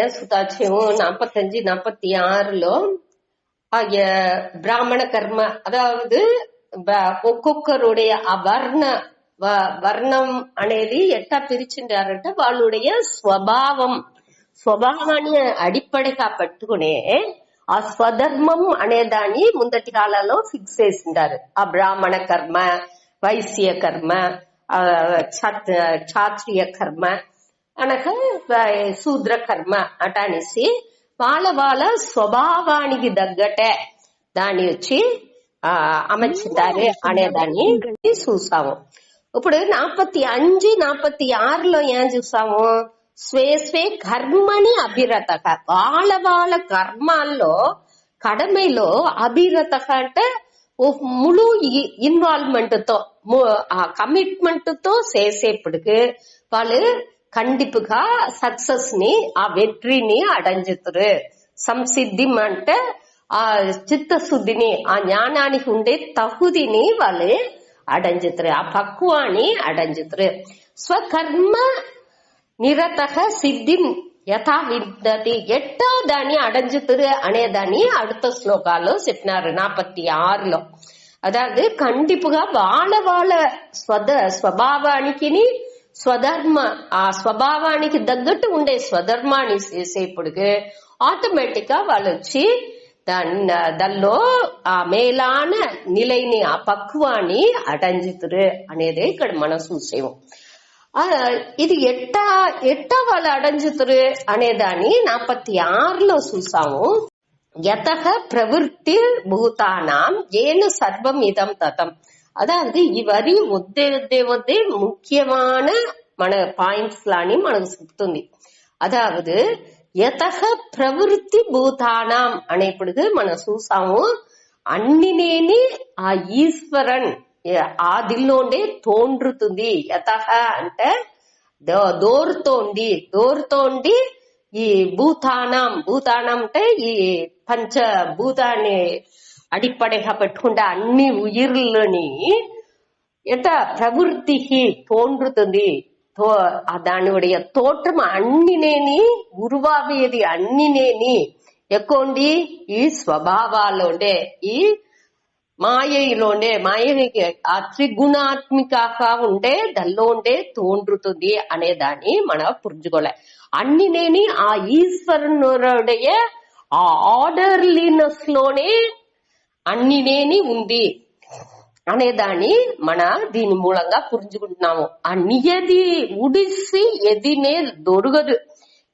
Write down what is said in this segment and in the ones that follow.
ఏం సుతాచ్యం 45-46లో బ్రాహ్మణ కర్మ, అదావదు ఒక్కొక్కరుடைய వర్ణం అనేది ఎట్టా పిరిచిండారంటే వాళ్ళుடைய స్వభావాన్ని అడిప్పడిగా పట్టుకునే ఆ స్వధర్మం అనేదాన్ని ముందటి కాలంలో ఫిక్స్ చేసిండారు. ఆ బ్రాహ్మణ కర్మ, వైశ్య కర్మ, క్షాత్రియ కర్మ అనగా శూద్ర కర్మ అట అనేసి వాళ్ళ స్వభావానికి తగ్గట్టే దాన్ని వచ్చి అమర్చిందారు అనేదాన్ని చూసాము. ఇప్పుడు 45-46లో ఏం చూసాము? స్వే కర్మని అభిరత, వాళ్ళ కర్మాల్లో కడమైలో అభిరత అంటే ముழு ఇన్వాల్వ్మెంట్ తో కమిట్మెంట్ తో చేసేప్పటికి వాళ్ళు கண்டிப்புகா சக்சஸ் ని ఆ వెట్రిని అడంజుతురు. సంసిద్ధి అంటే ఆ చిత్తశుద్ధిని, ఆ జ్ఞానానికి ఉండే తగుదిని వాళ్ళు అడంజుతురు, ఆ పక్వాన్ని అడంజుతురు. స్వకర్మ నిరత సిద్ధి యథా విద్దతి, ఎట్టా దాన్ని అడంజుతురు అనేదాన్ని அடுத்த శ్లోకాల్లో చెప్పినారు 46లో. అதாவது கண்டிப்புగా వాళ్ళ స్వభావానికి ఆ స్వభావానికి తగ్గట్టు ఉండే స్వధర్మాన్ని చేసేప్పటికి ఆటోమేటిక్ గా వాళ్ళు వచ్చి దానిలో ఆ మేలాన నిలైని ఆ పక్వాన్ని అడంజుతురు అనేదే ఇక్కడ మనం చూసేము. ఇది ఎట్టా వాళ్ళు అడంజుతురు అనేదాన్ని 46లో చూసాము. యతః ప్రవృత్తి భూతానాం ఏను సర్వం ఇదం తతం. அதாவது இவரி ஒத்தே முக்கியமான మన పాయింట్స్ లాని మనకు చెప్తుంది. అదావదు యతః ప్రవృత్తి భూతానాం అనేప్పుడు మనం చూసాము, అన్నినేని ఆ ఈశ్వరన్ ఆదిలోనే తోండ్రుతుంది. యతః అంటే దోర్తోండి ఈ భూతానం అంటే ఈ పంచభూతాన్ని అడిப்படைగా పెట్టుకుంటే అన్ని ఉయిర్లని ఎట ప్రవృత్తి తోండ్రుతుంది. దానిuடைய తోற்றம் అన్నినేని ఉరువావేది అన్నినేని ఎక్కువండి ఈ స్వభావాలోనే ఈ మాయకి ఆ త్రిగుణాత్మికగా ఉండే దల్లో ఉండే తోండ్రుతుంది అనేదాన్ని మనం పురుజుకోలే. అన్నినేని ఆ ఈశ్వరునుடைய ఆ ఆర్డర్లీనెస్ లోనే అన్నినేని ఉంది అనేదాన్ని మన దీని మూలంగా పురుజుకుంటున్నాము. ఆ నియది ఉడిసి ఎదినే దొరగదు.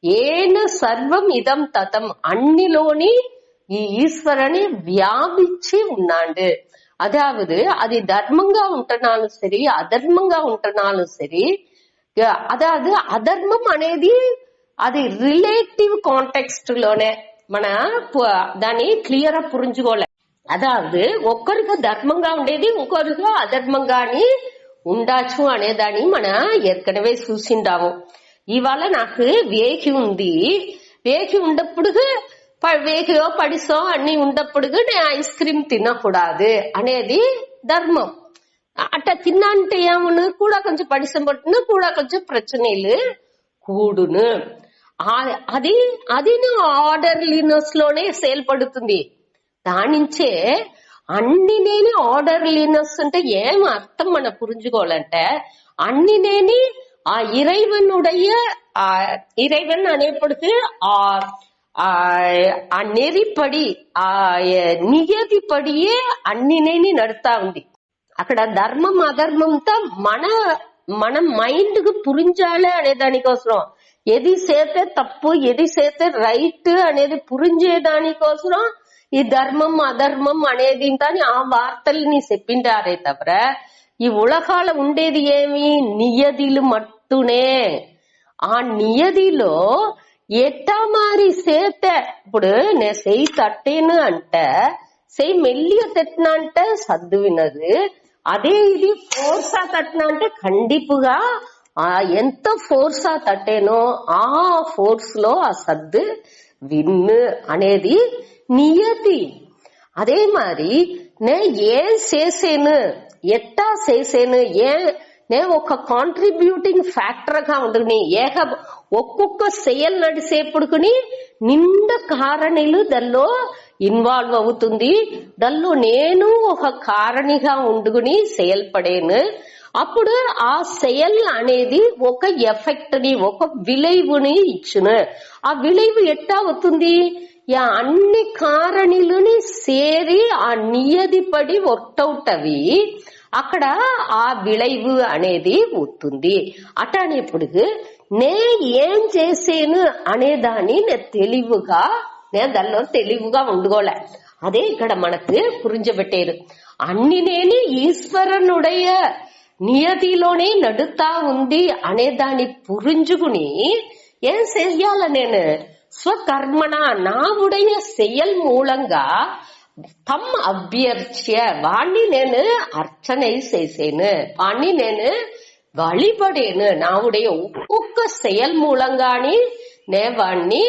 ఏన సర్వం ఇదం తతం, అన్నిలోని ఈ ఈశ్వరుని వ్యాపించి ఉన్నాడు. అదావదు అది ధర్మంగా ఉంటున్నాను సరి, అధర్మంగా ఉంటున్నాను సరి. అదావదు అధర్మం అనేది అది రిలేటివ్ కాంటెక్స్ట్ లోనే మన దాన్ని క్లియర్ గా పురుజుకోలే. అదావదు ఒక్కరికి ధర్మంగా ఉండేది ఇంకొకరికి అధర్మంగాని ఉండొచ్చు అనేదాన్ని మన ఏற்கனவே చూసిండాము. ఇవాళ నాకు వేకి ఉంది, వేకి ఉండప్పుడు వేకియో పడిసో అన్ని ఉండప్పుడు నేను ఐస్ క్రీమ్ తినకూడదు అనేది ధర్మం. అట్ట తిన్నా అంటే ఏమును కూడా కొంచెం పడిసం పట్టును కూడా కొంచెం ప్రచనలు కూడును. అది ఆర్డర్లీనెస్ లోనే செயல்படுతుంది. దానించే అన్నినేని ఆర్డర్లీనెస్ అంటే ఏం అర్థం మనం పురుజుకోవాలంటే, అన్నినేని ఆ இறைவன் అనేప్పటికీ ఆ నెరిపడి ఆ నియతిపడియే అన్నినేని నడుతా ఉంది. అక్కడ ధర్మం అధర్మంతో మన మైండ్ కు పురించాలి అనే దానికోసం, ఎది చేతే తప్పు ఎది చేతే రైట్ అనేది పురించే దానికోసం ఈ ధర్మం అధర్మం అనేది ఆ వార్తల్ని చెప్పిండారే తప్ప ఈ ఉలకాల ఉండేది ఏమి నియదిలు మట్టునే. ఆ నియదిలో ఎట్టా మారి చేతే, ఇప్పుడు నేను చెయ్యి తట్టేను అంటే చెయ్యి మెల్లిగా తట్టినా అంటే సద్దు వినదు. అదే ఇది ఫోర్సా తట్టినా అంటే ఖండిపుగా ఎంత ఫోర్సా తట్టేనో ఆ ఫోర్స్ లో ఆ సద్దు విన్ను అనేది నియతి. అదే మరి నేను ఏం చేసేను, ఎట్టా చేసేను, నే ఒక కాంట్రిబ్యూటింగ్ ఫ్యాక్టర్ గా ఉంటుంది. ఒక్కొక్క సెయల్ నడిసేపుడుకుని నిండా కారణిలు దానిలో ఇన్వాల్వ్ అవుతుంది. దానిలో నేను ఒక కారణిగా ఉండుకుని செயல்பడేను. అప్పుడు ఆ సెయల్ అనేది ఒక ఎఫెక్ట్ ని, ఒక విளைவுని ఇచ్చును. ఆ విளைவு ఎట్టా అవుతుంది? అన్ని కారణిలని సేరి ఆ నియతిపడి వర్కౌట్ అవి అక్కడ ఆ విளைவு అనేది అవుతుంది. అటనేప్పుడు నే ఏం చేసేను అనేదాన్ని నేను తెలివిగా దానిలో తెలివిగా ఉండుకోలే. అదే ఇక్కడ మనకు పురించబెట్టారు. అన్ని నేను ఈశ్వరనుடைய నియతిలోనే నడుతా ఉంది అనేదాన్ని పురించుకుని ఏం చెయ్యాల? నేను స్వకర్మణ నావుடைய செயல் మూలంగా తమ్ అభ్యర్చ్య వాణ్ణి నేను అర్చனை చేసేను, వాణ్ణి నేను వழிபడేను. నావుடைய ఒక్కొక్క செயல் మూలంగాని నే వాణ్ణి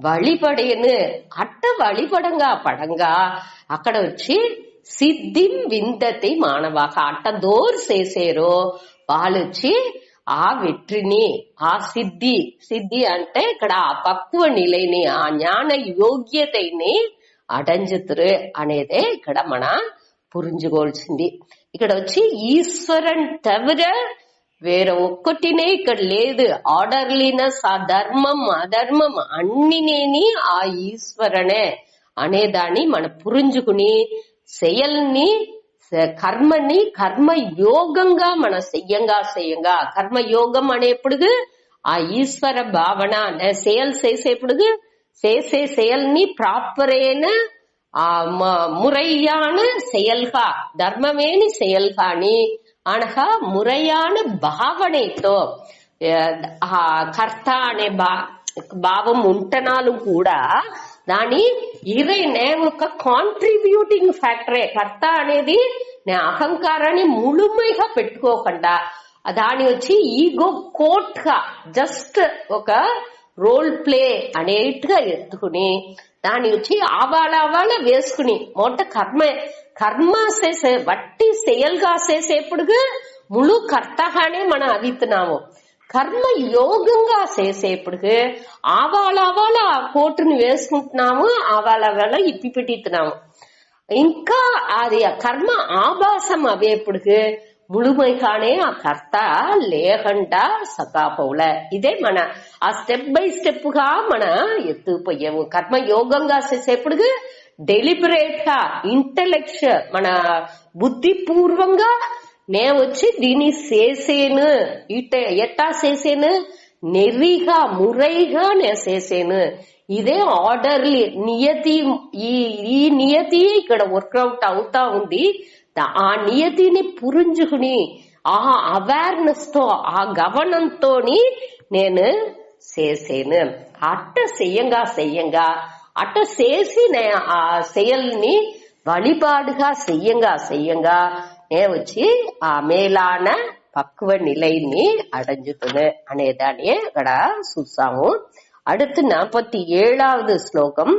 వழிபడేను. అట్ట వழிபడంగా పడంగా అక్కడ వచ్చి సిద్ధిం విందతి మానవాక అట్టదోరు చేసేరో వాళ్ళు వచ్చి ఆ వెట్రిని, ఆ సిద్ధి అంటే ఇక్కడ ఆ పక్వ నిலைని, ఆ జ్ఞాన యోగ్యతని అడంజుతురు అనేదే ఇక్కడ మన పురించుకోవాల్సింది. ఇక్కడ వచ్చి ఈశ్వరన్ తవిర వేరే ఒక్కటినే ఇక్కడ లేదు. ఆర్డర్లీనెస్, ఆ ధర్మం అధర్మం అన్నినేని ఆ ఈశ్వరనే అనేదాన్ని మన పురించుకుని செயల్ని కర్మని కర్మయోగంగా మన చెయ్యంగా కర్మయోగం అనేప్పుడు ఆ ఈశ్వర భావన செயல் చేసేప్పుడు చేసే செயల్ని ప్రాపరైన ఆ మురయ్యాన செயల్గా ధర్మమేని செயల్గాని అనగా మురయ్యాన భావనతో ఆ కర్త అనే భావం ఉంటనాలు కూడా దాని ఇరైనే ఒక కాంట్రిబ్యూటింగ్ ఫ్యాక్టరే. కర్త అనేది అహంకారాన్ని ముழுமைగా పెట్టుకోకుండా దాని వచ్చి ఈగో కోట్ గా జస్ట్ ఒక రోల్ ప్లే అనేట్టుగా ఎత్తుకుని దాని వచ్చి ఆవాళ వేసుకుని మొట్ట కర్మ చేసే వట్టి செயల్గా చేసేప్పుడు ముళు కర్తగానే మనం అవితున్నాము. కర్మ యోగంగా చేసేప్పుడు ఆవాళ ఆ కోటుని వేసుకుంటున్నాము, ఆవాళ ఇప్పి పెట్టిస్తున్నాము. ఇంకా అది కర్మ ఆభాసం అవేప్పుడు ముழுமைగానే ఆ కర్త లేకుండా సకాపౌల. ఇదే మన ఆ స్టెప్ బై స్టెప్ గా మన ఎత్తుపోయాము. కర్మ యోగంగా చేసేప్పుడు డెలిబరేట్ గా ఇంటెలెక్చువల్ మన బుద్ధిపూర్వంగా నే వచ్చి దీన్ని చేసేను, ఎట్టా చేసేను, నెర్రిగా మురైగా నే చేసేను. ఇదే ఆర్డర్లీ నియతి. ఈ నియతి ఇక్కడ వర్కౌట్ అవుతా ఉంది. ఆ నియతిని పురించుకుని ఆ అవేర్నెస్ తో ఆ గమనంతోని నేను చేసేను. అట్ట చెయ్యంగా అట్ట చేసి ఆ செயల్ని వழிபாடுగా చెయ్యంగా నే వచ్చి ఆ మేలాన పక్వ నిலைని అడంజుతును అనేదాన్ని ఇక్కడ చూసాము. அடுத்து 47வது శ్లోకం.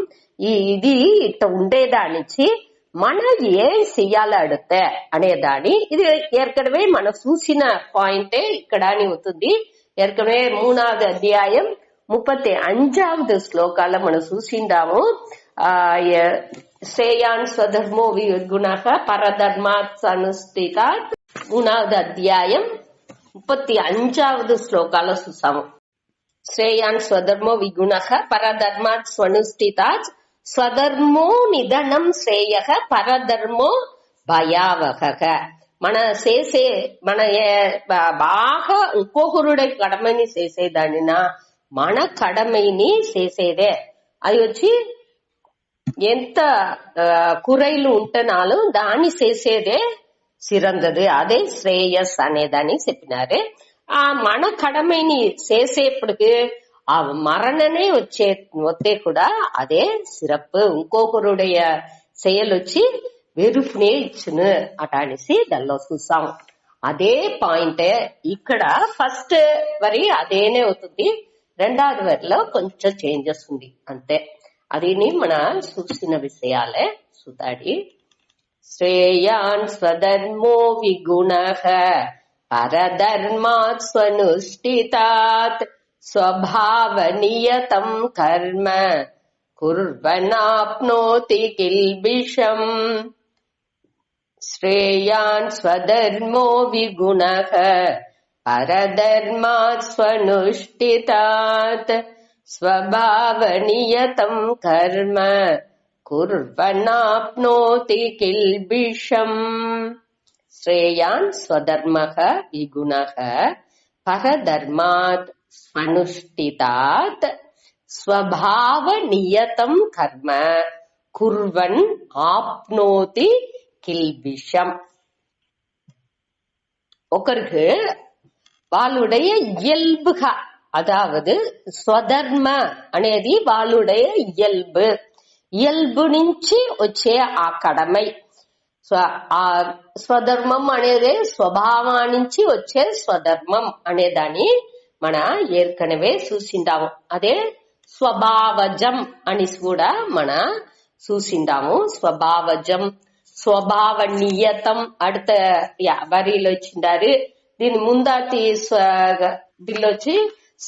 ఇది ఇట్ట ఉండేదానిచ్చి మన ఏం చెయ్యాలి అడుత అనేదాన్ని, ఇది ఏற்கனவே మనం చూసిన పాయింటే ఇక్కడ అని అవుతుంది. ఏற்கனவே 3வது అధ్యాయం 35வது శ్లోకాల్లో మనం చూసిందాము. శ్రేయాన్ స్వధర్మో విగుణః పరధర్మాత్ అనుష్ఠితాత్ 3வது అధ్యాయం 35வது శ్లోకాల్లో చూసాము. శ్రేయాన్ స్వధర్మో విగుణః పరధర్మాత్ స్వనుష్ఠితాత్ స్వధర్మో నిధనం శ్రేయః పరధర్మో భయావహః. మన చేసే మన బాగా ఇంకొకరుடைய కడమని చేసేదానినా మన కడమైని చేసేదే. అది వచ్చి ఎంత కురైలు ఉంటనాలు దాన్ని చేసేదే సిరందది. అదే శ్రేయస్ అనేదాన్ని చెప్పినారు. ఆ మన కడమైని చేసేప్పటికి ఆ మరణనే వస్తే కూడా అదే సిరప్పు. ఇంకొకరుடைய செயல் వచ్చి వెరుపునే ఇచ్చును అట అనేసి దానిలో చూసాం. అదే పాయింటే ఇక్కడ ఫస్ట్ వరి అదేనే అవుతుంది, రెండవది వరిలో కొంచెం చేంజెస్ ఉంది అంతే. అది మన చూసిన విషయాలే సుతాడి. శ్రేయాన్ స్వధర్మో విగుణః పరధర్మాత్ స్వనుష్ఠితాత్ स्वभावनियतं कर्म कुर्वन्नाप्नोति किल्बिषम् श्रेयान् स्वधर्मो विगुणः परधर्मात् स्वनुष्ठितात् स्वभावनियतं कर्म कुर्वन्नाप्नोति किल्बिषम् श्रेयान् स्वधर्मः विगुणः परधर्मात् स्वनुष्ठितात् स्वभावनियतं कर्म कुर्वन् आप्नोति கில்பிஷம். ఒకరికి వాళ్ళుடைய ఇయల్బుగా, అదావదు స్వధర్మ అనేది వాళ్ళుடைய ఇయల్బు, ఇయల్బు నుంచి వచ్చే ఆ కడమై. ఆ స్వధర్మం అనేది స్వభావం నుంచి వచ్చే స్వధర్మం అనేదాన్ని మన ఏర్కనవే చూసిండాము. అదే స్వభావజం అని కూడా మన చూసిండాము. స్వభావజం, స్వభావ నియతం அடுத்த వరిలో వచ్చిండారు. దీని ముందాటి దీనిలో వచ్చి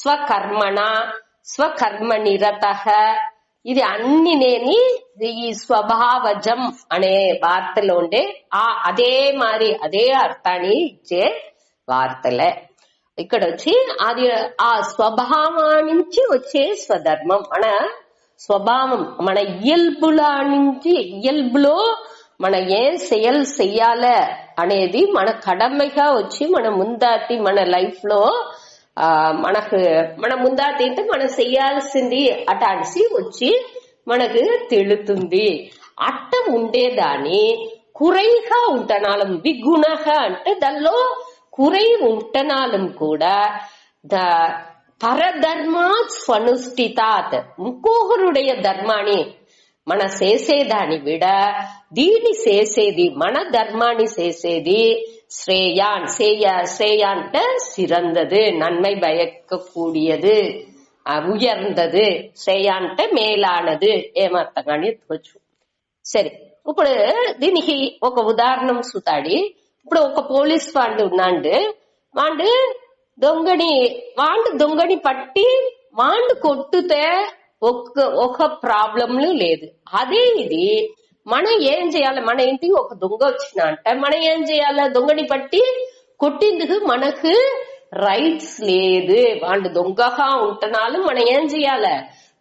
స్వకర్మణ, స్వకర్మ నిరత. ఇది అన్ని నేని ఈ స్వభావజం అనే వార్తలో ఉండే అదే మరి అదే అర్థాన్ని ఇచ్చే వార్తలే. ఇక్కడ వచ్చి అది ఆ స్వభావం నుంచి వచ్చే స్వధర్మం. మన స్వభావం, మన ఇయల్బుల నుంచి, ఇయల్బులో మన ఏం செயல் చెయ్యాల అనేది మన కడమైగా వచ్చి మన ముందాటి మన లైఫ్ లో మన ముందాటి అంటే మనం చెయ్యాల్సింది అటాసి వచ్చి మనకు తెలుతుంది. అట్ట ఉండేదాన్ని కురైగా ఉంటనాలం, విగుణగా అంటే దానిలో కురై ఉంటనాలం కూడా పరధర్మాత్ స్వనుష్ఠితాత్, ఇంకొకరుடைய ధర్మాన్ని మన చేసేదాన్ని విడ దీన్ని చేసేది, మన ధర్మాన్ని చేసేది శ్రేయాన్. శ్రేయ అంటే சிறந்தது, నన్மை பயக்கக்கூடியது, ఉయర్ந்தது. శ్రేయ అంటే మేలానది, ఏమర్థం కానీ ఎత్తుకోవచ్చు. సరే, ఇప్పుడు దీనికి ఒక ఉదాహరణ చూతాడి. ఇప్పుడు ఒక పోలీస్ వాడు ఉన్నాడు. వాడు దొంగని పట్టి వాడు కొట్టుతే ఒక ప్రాబ్లంలు లేదు. అదే ఇది మనం ఏం చేయాలి, మన ఇంటికి ఒక దొంగ వచ్చిన అంటే మనం ఏం చేయాలి, దొంగని పట్టి కొట్టిందుకు మనకు రైట్స్ లేదు. వాళ్ళు దొంగగా ఉంటున్నాలు మనం ఏం చేయాలి,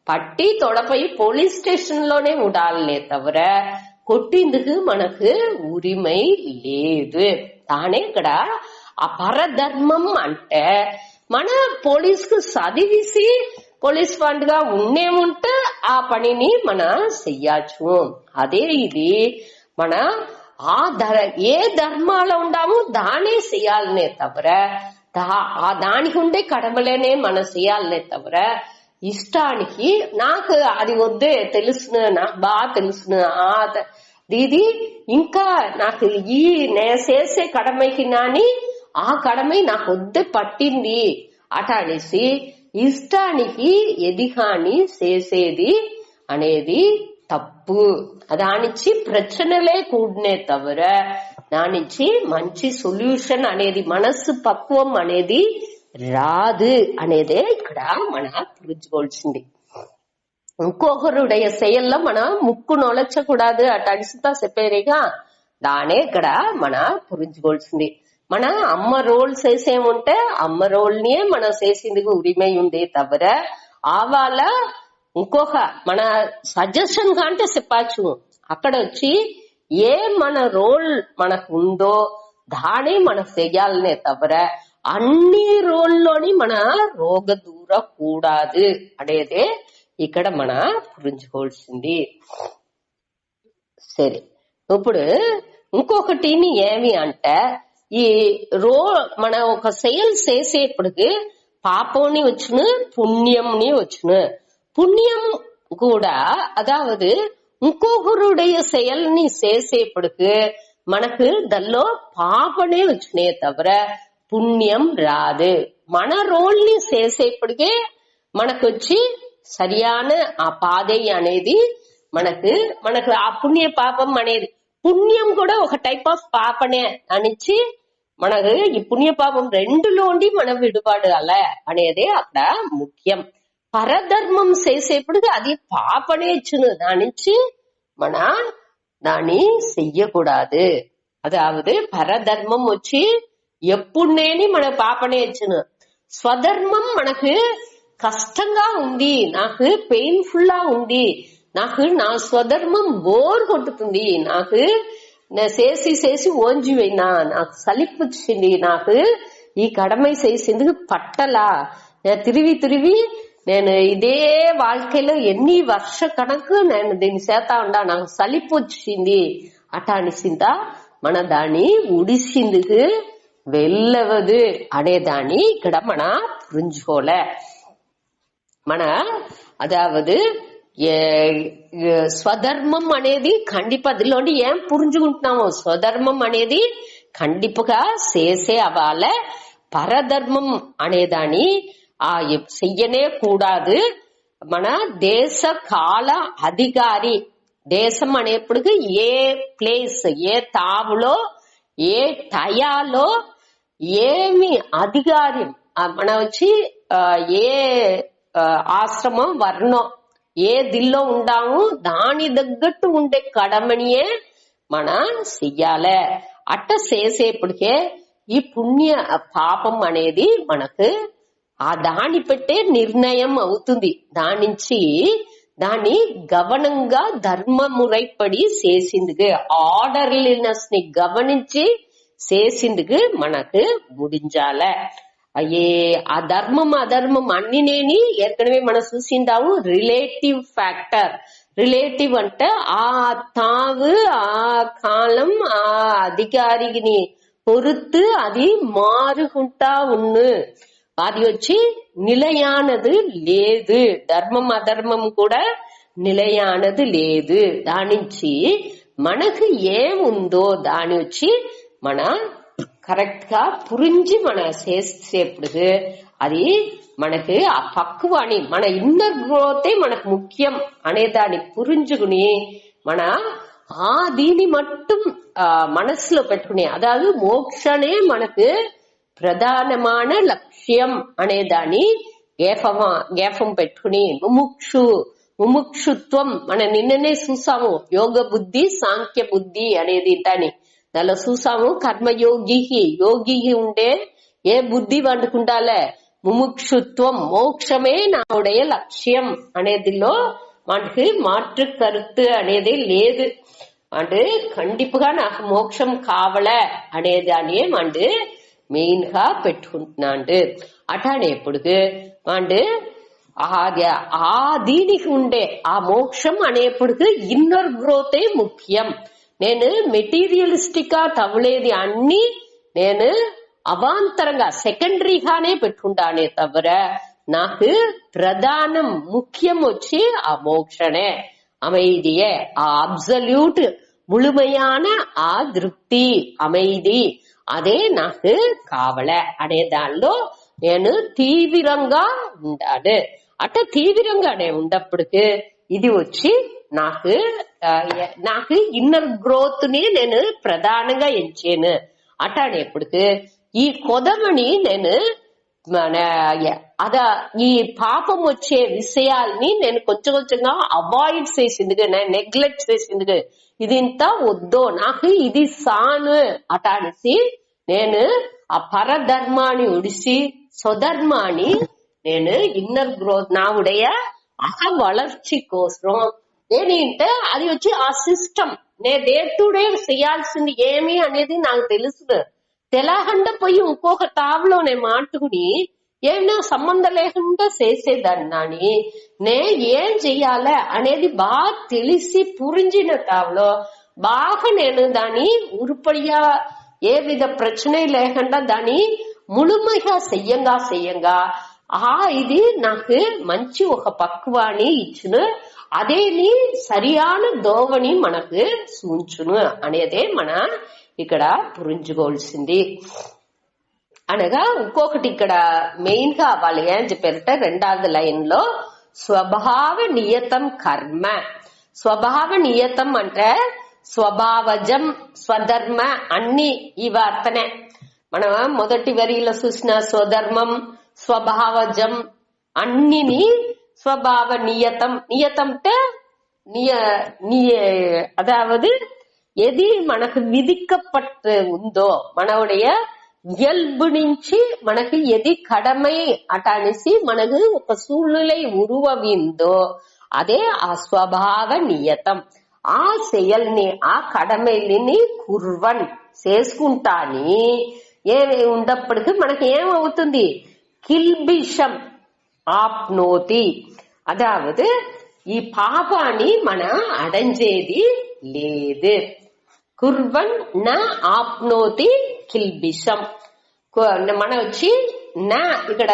పట్టి తొడపై పోలీస్ స్టేషన్ లోనే ఉండాలనే తవిర కొట్టిందుకు మనకు ఉరిమై లేదు. తానే ఇక్కడ ఆ పరధర్మం అంటే మన పోలీస్ కు చదివిసి పోలీస్ ఫండ్ గా ఉండేముంటే ఆ పనిని మన చెయ్యచ్చు. అదే ఇది మన ఏ ధర్మాలో ఉండాము దానే చెయ్యాలనే తవిర దానికి ఉండే కడమలేనే మనం చెయ్యాలనే తవిర ఇష్టానికి నాకు అది వద్దే తెలుసును, నాకు బాగా తెలుసును, ఇది ఇంకా నాకు ఈ నే చేసే కడమైకి నాని ఆ కడమై నాకు వద్దే పట్టింది అట అనేసి ఇష్టానికి ఎదిగాని చేసేది అనేది తప్పు. దానిచ్చి ప్రచనలే కూడనే తవిర దానిచ్చి మంచి సొల్యూషన్ అనేది, మనస్సు పక్వం అనేది రాదు అనేదే ఇక్కడ మన పురుచుకోవాల్సింది. ఇంకొకరుடைய செயல்ல మన ముక్కు నొలచకూడదు అట అడిసితా చెప్పేరేగా, దానే ఇక్కడ మన పురుచుకోవాల్సింది. మన అమ్మ రోల్ చేసేముంటే అమ్మ రోల్ నే మనం చేసేందుకు ఉరిమై ఉందే తవిర ఆవాల ఇంకొక మన సజెషన్ కంటే చెప్పచ్చు. అక్కడ వచ్చి ఏ మన రోల్ మనకు ఉందో దానే మనం చెయ్యాలనే తవిర అన్ని రోల్లోని మన రోగ దూర కూడదు అనేదే ఇక్కడ మన పురించుకోవాల్సింది. సరే, ఇప్పుడు ఇంకొకటిని ఏమి అంటే ఈ మన ఒక செயல் చేసేప్పటికి పాపంని వచ్చును, పుణ్యంని వచ్చును. పుణ్యం కూడా అదావదు ఇంకొకరుடைய செயల్ని చేసేప్పటికి మనకు దానిలో పాపనే వచ్చినే తవిర పుణ్యం రాదు. మన రోల్ ని చేసేప్పటికే మనకు వచ్చి సరియాన ఆ పాదే అనేది మనకు ఆ పుణ్య పాపం అనేది, పుణ్యం కూడా ఒక టైప్ ఆఫ్ పాపనే అనిచ్చి మనకు ఈ పుణ్యపాపం రెండులోండి మన విడుపాడు అలా అనేదే అక్కడ ముఖ్యం. పరధర్మం చేసేప్పుడు అది పాపనే ఇచ్చును, దాని నుంచి మన దాన్ని చెయ్యకూడదు. అదావదు పరధర్మం వచ్చి ఎప్పుడునేని మన పాపనే ఇచ్చును. స్వధర్మం మనకు కష్టంగా ఉంది, నాకు పెయిన్ఫుల్ గా ఉంది, నాకు నా స్వధర్మం బోర్ కొట్టుతుంది, నాకు చేసి చేసి ఓంజిపోయినా, నాకు సలిపు వచ్చింది, నాకు ఈ కడమై చేసేందుకు పట్టలా, నేను తిరిగి తిరిగి నేను ఇదే வாழ்க்கைలో ఎన్ని వర్ష కణకు నేను దీన్ని చేతా ఉండా, నాకు సలిపు వచ్చింది అట అనిసిందా మన దాన్ని ఉడిసిందుకు వెళ్ళవదు అనేదాన్ని ఇక్కడ మన పురించుకోలే. మన అదావదు స్వధర్మం అనేది కండిపా అదిలోండి ఏం పురించుకుంటున్నామో, స్వధర్మం అనేది కండిపుగా చేసే అవ్వాలే. పరధర్మం అనేదాన్ని చెయ్యనే కూడదు. మన దేశ కాల అధికారి, దేశం అనేప్పటికి ఏ ప్లేస్, ఏ తావులో, ఏ టయాలో ఏమి అధికారం మన వచ్చి ఏ ఆశ్రమం వర్ణం ఏ దిల్లో ఉండాము దాని తగ్గట్టు ఉండే కడమనియే మన చెయ్యాలే. అట్ట చేసేప్పటికే ఈ పుణ్య పాపం అనేది మనకు దాన్ని పెట్టే నిర్ణయం అవుతుంది. దాని నుంచి దాన్ని గమనంగా ధర్మ మురైపడి చేసిందుకు, ఆర్డర్లీనెస్ ని గమనించి చేసిందుకు మనకు ముడించాలే. అయ్యే ఆ ధర్మం అధర్మం అన్నినేని ఏర్కనవే మనం చూసిందాము. రిలేటివ్ ఫ్యాక్టర్, రిలేటివ్ అంటే ఆ తావు ఆ కాలం ఆ అధికారిని పొరుతు అది మారుకుంటా ఉన్ను, అది వచ్చి నిలయానది లేదు. ధర్మం అధర్మం కూడా నిలయానది లేదు. దాని నుంచి మనకు ఏముందో దాని వచ్చి మన కరెక్ట్ గా పురించి మన చేసేప్పుడు అది మనకి ఆ పక్వాని మన ఇన్నర్ గ్రోతే మనకు ముఖ్యం అనే దాన్ని పురించుకుని మన దీని మట్టుం మనసులో పెట్టుకుని, అదాదు మోక్షనే మనకు ప్రధానమైన లక్ష్యం అనే దాన్ని గేఫం పెట్టుకుని ముముక్షుత్వం మన నిన్ననే చూసాము. యోగ బుద్ధి సాంఖ్య బుద్ధి అనేది దాన్ని దానిలో చూసాము. కర్మయోగి యోగి ఉండే ఏ బుద్ధి వండుకుంటాలే ముముక్షుత్వం, మోక్షమే నావుடைய లక్ష్యం అనేదిలో మనకి మాற்று కరుత్తు అనేది లేదు. అంటే కండిపుగా నాకు మోక్షం కావాలే అనేదాన్ని మండు మెయిన్ గా పెట్టుకుంటున్నాడు. అటానేప్పుడు మండు దీనికి ఉండే ఆ మోక్షం అనేప్పుడు ఇన్నర్ గ్రోతే ముఖ్యం. నేను మెటీరియలిస్టిక్ గా తవ్వలేదు అన్ని, నేను అవాంతరంగా సెకండరీగానే పెట్టుకుంటానే తవ్వర నాకు ప్రధానం ముఖ్యం వచ్చి ఆ మోక్షనే அமைதியே, ఆ అబ్సల్యూట్ ముழுமையான ఆ తృప్తి அமைதி అదే నాకు కావాలే అనే దానిలో నేను తీవ్రంగా ఉండాలి. అట్ట తీవ్రంగానే ఉన్నప్పటికి ఇది వచ్చి నాకు ఇన్నర్ గ్రోత్ ని నేను ప్రధానంగా ఎంచాను. అటానేప్పటికి ఈ కొదమని నేను ఈ పాపం వచ్చే విషయాల్ని నేను కొంచెం కొంచెంగా అవాయిడ్ చేసిందిగా, నేను నెగ్లెక్ట్ చేసిందిగా, ఇది ఇంత వద్దో నాకు ఇది సాను అటానేసి నేను ఆ పరధర్మాన్ని ఉడిసి స్వధర్మాన్ని నేను ఇన్నర్ గ్రోత్ నావుடைய అహ వளர்ச்சி కోసం నేనంటే అది వచ్చి ఆ సిస్టమ్ నేను డే టు డే చేయాల్సింది ఏమి అనేది నాకు తెలుసు. తెలహండా పోయి ఇంకొక తావులో నేను మాట్టుకుని ఏమైనా సంబంధం లేకుండా చేసేదాన్ని నే ఏం చెయ్యాలి అనేది బాగా తెలిసి పురించిన తావులో బాగా నేను దాన్ని ఉరుపడిగా ఏ విధ ప్రచనే లేకుండా దాన్ని ముழுமைగా చెయ్యంగా ఇది నాకు మంచి ఒక పక్వాన్ని ఇచ్చును, అదేని సరియాన దోవని మనకు సూంచును అనేదే మన ఇక్కడ పురించుకోవాల్సింది. అనగా ఇంకొకటి ఇక్కడ మెయిన్ గా వాళ్ళు ఏం చెప్పారంటే రెండవది లైన్ లో స్వభావ నియతం కర్మ. స్వభావ నియతం అంటే స్వభావజం స్వధర్మ అన్ని ఇవి అర్థనే. మనం మొదటి వరిలో చూసిన స్వధర్మం స్వభావజం అన్నిని స్వభావ నియతం నియతంటే அதாவது எது మనకు విధిக்கப்பட்டு ఉందో మనవుடைய இயல்பு నుంచి మనకి ఎది కడమై అటనిసి మనకు ఒక సూழ்நிலை ఉరువవిందో అదే ఆ స్వభావ నియతం. ఆ செயల్ని ఆ కడమైలిని కుర్వన్ చేసుకుంటాని ఏమి ఉన్నప్పటికీ మనకి ఏమవుతుంది, కిల్బిషం ఆప్నోతి, అదావదు ఈ పాపాన్ని మనం అడంజేది లేదు. కుర్వన్ నా ఆప్నోతి కిల్బిషం, మన వచ్చి నా ఇక్కడ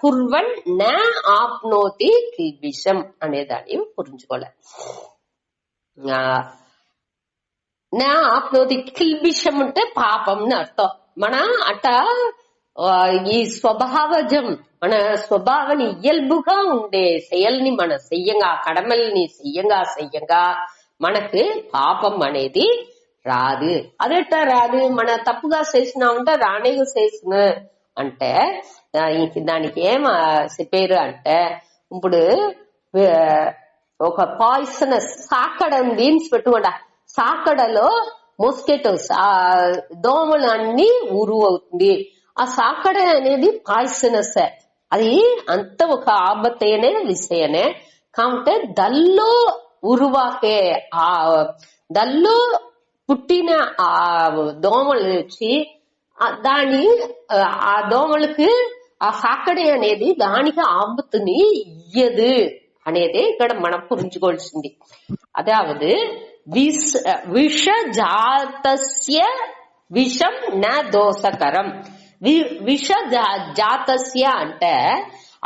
కుర్వన్ నా ఆప్నోతి కిల్బిషం అనేదాన్ని పురించుకోలే. నా ఆప్నోతి కిల్బిషం అంటే పాపం అని అర్థం. మన అట ఈ స్వభావజం మన స్వభావాన్ని ఇయల్బుగా ఉండే செயల్ని మన చెయ్యంగా కడమల్ని చెయ్యంగా మనకు పాపం అనేది రాదు. అదెట్టా రాదు, మన తప్పుగా చేసినామంటే రానే చేసిన అంటే దానికి ఏం చెప్పారు అంటే, ఇప్పుడు ఒక పాయిసనస్ సాకడ బీన్స్ పెట్టుకోండి, సాకడలో మోస్కిటోస్ ఆ దోమలు అన్ని ఉరువు అవుతుంది. ఆ సాకడ అనేది పాయిసనస్, అది అంత ఒక ఆపత్తైన విషయనే. కాబట్టి దల్లో ఉరువాకే ఆ దల్లో పుట్టిన ఆ దోమలు వచ్చి దాని ఆ దోమలకు ఆ సాకడే అనేది దానికి ఆపత్తుని ఇయ్యదు అనేది ఇక్కడ మనం పురించుకోవాల్సింది. అదావదు విషజాతస్య విషం నా దోషకరం. విష జాతస్య అంటే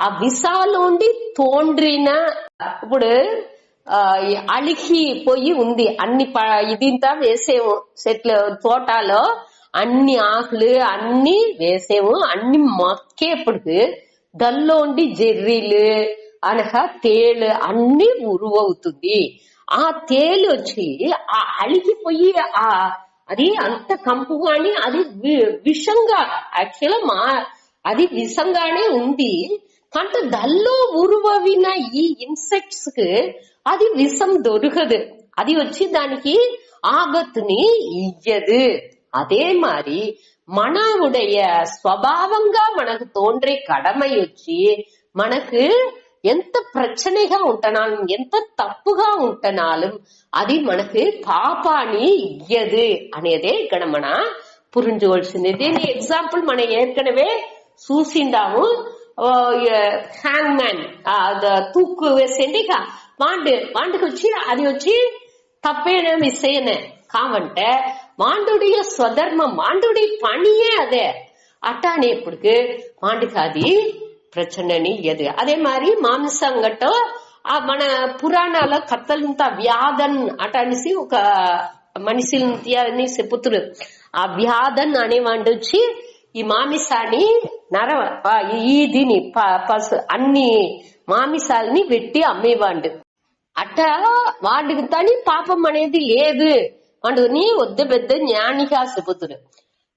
ఆ విషాలోండి తోండ్రిన, ఇప్పుడు అలికి పోయి ఉంది అన్ని ఇదింతా వేసేము చెట్లు తోటలో అన్ని ఆకులు అన్ని వేసేము, అన్ని మొక్కేపటికి దల్లోండి జెర్రీలు అనక తేలు అన్ని ఉరువవుతుంది. ఆ తేలు వచ్చి ఆ అలిగిపోయి ఆ అది అంత కంపు గాని అది విషంగా యాక్చువల్గా అది విషంగానే ఉంది. అంటే దల్లో ఉరువవిన ఈ ఇన్సెక్ట్స్ కి అది విషం దొరకదు, అది వచ్చి దానికి ఆపత్తుని ఇయ్యదు. அதே மாதிரி மனவுடைய స్వభావంగా మనకు తోండ్రే కడమై వచ్చి మనకు ఎంత ప్రచనగా ఉంటనాலும் ఎంత తప్పుగా ఉంటనాலும் అది మనకు పాపాన్ని ఇయ్యదు అనేదే ఇక్కడ మన పురించుకోవాల్సింది. దీని ఎగ్జాంపుల్ మనం ఏற்கனவே చూసిండాము. హ్యాంగ్ మ్యాన్ తూక్కు వేసేండి వాండుకు వచ్చి అది వచ్చి తప్పేన విషయనే కావంటే మాండుడియ స్వధర్మం మాండుడి పనియే అదే అట్టానే ఇప్పటికి మాండుకి అది ప్రచనని ఇయ్యదు. అదే మరి మాంసం గట్ట మన పురాణాల కథలంత వ్యాధన్ అట అనేసి ఒక మనిషిని చెప్పుతురు. ఆ వ్యాధన్ అనేవాడు వచ్చి ఈ మామిసాన్ని దీని పసు అన్ని మామిసాలని పెట్టి అమ్మేవాడు. అట్ట వాడికి తని పాపం అనేది లేదు, వాడిని వద్ద పెద్ద జ్ఞానిగా చెబుతురు.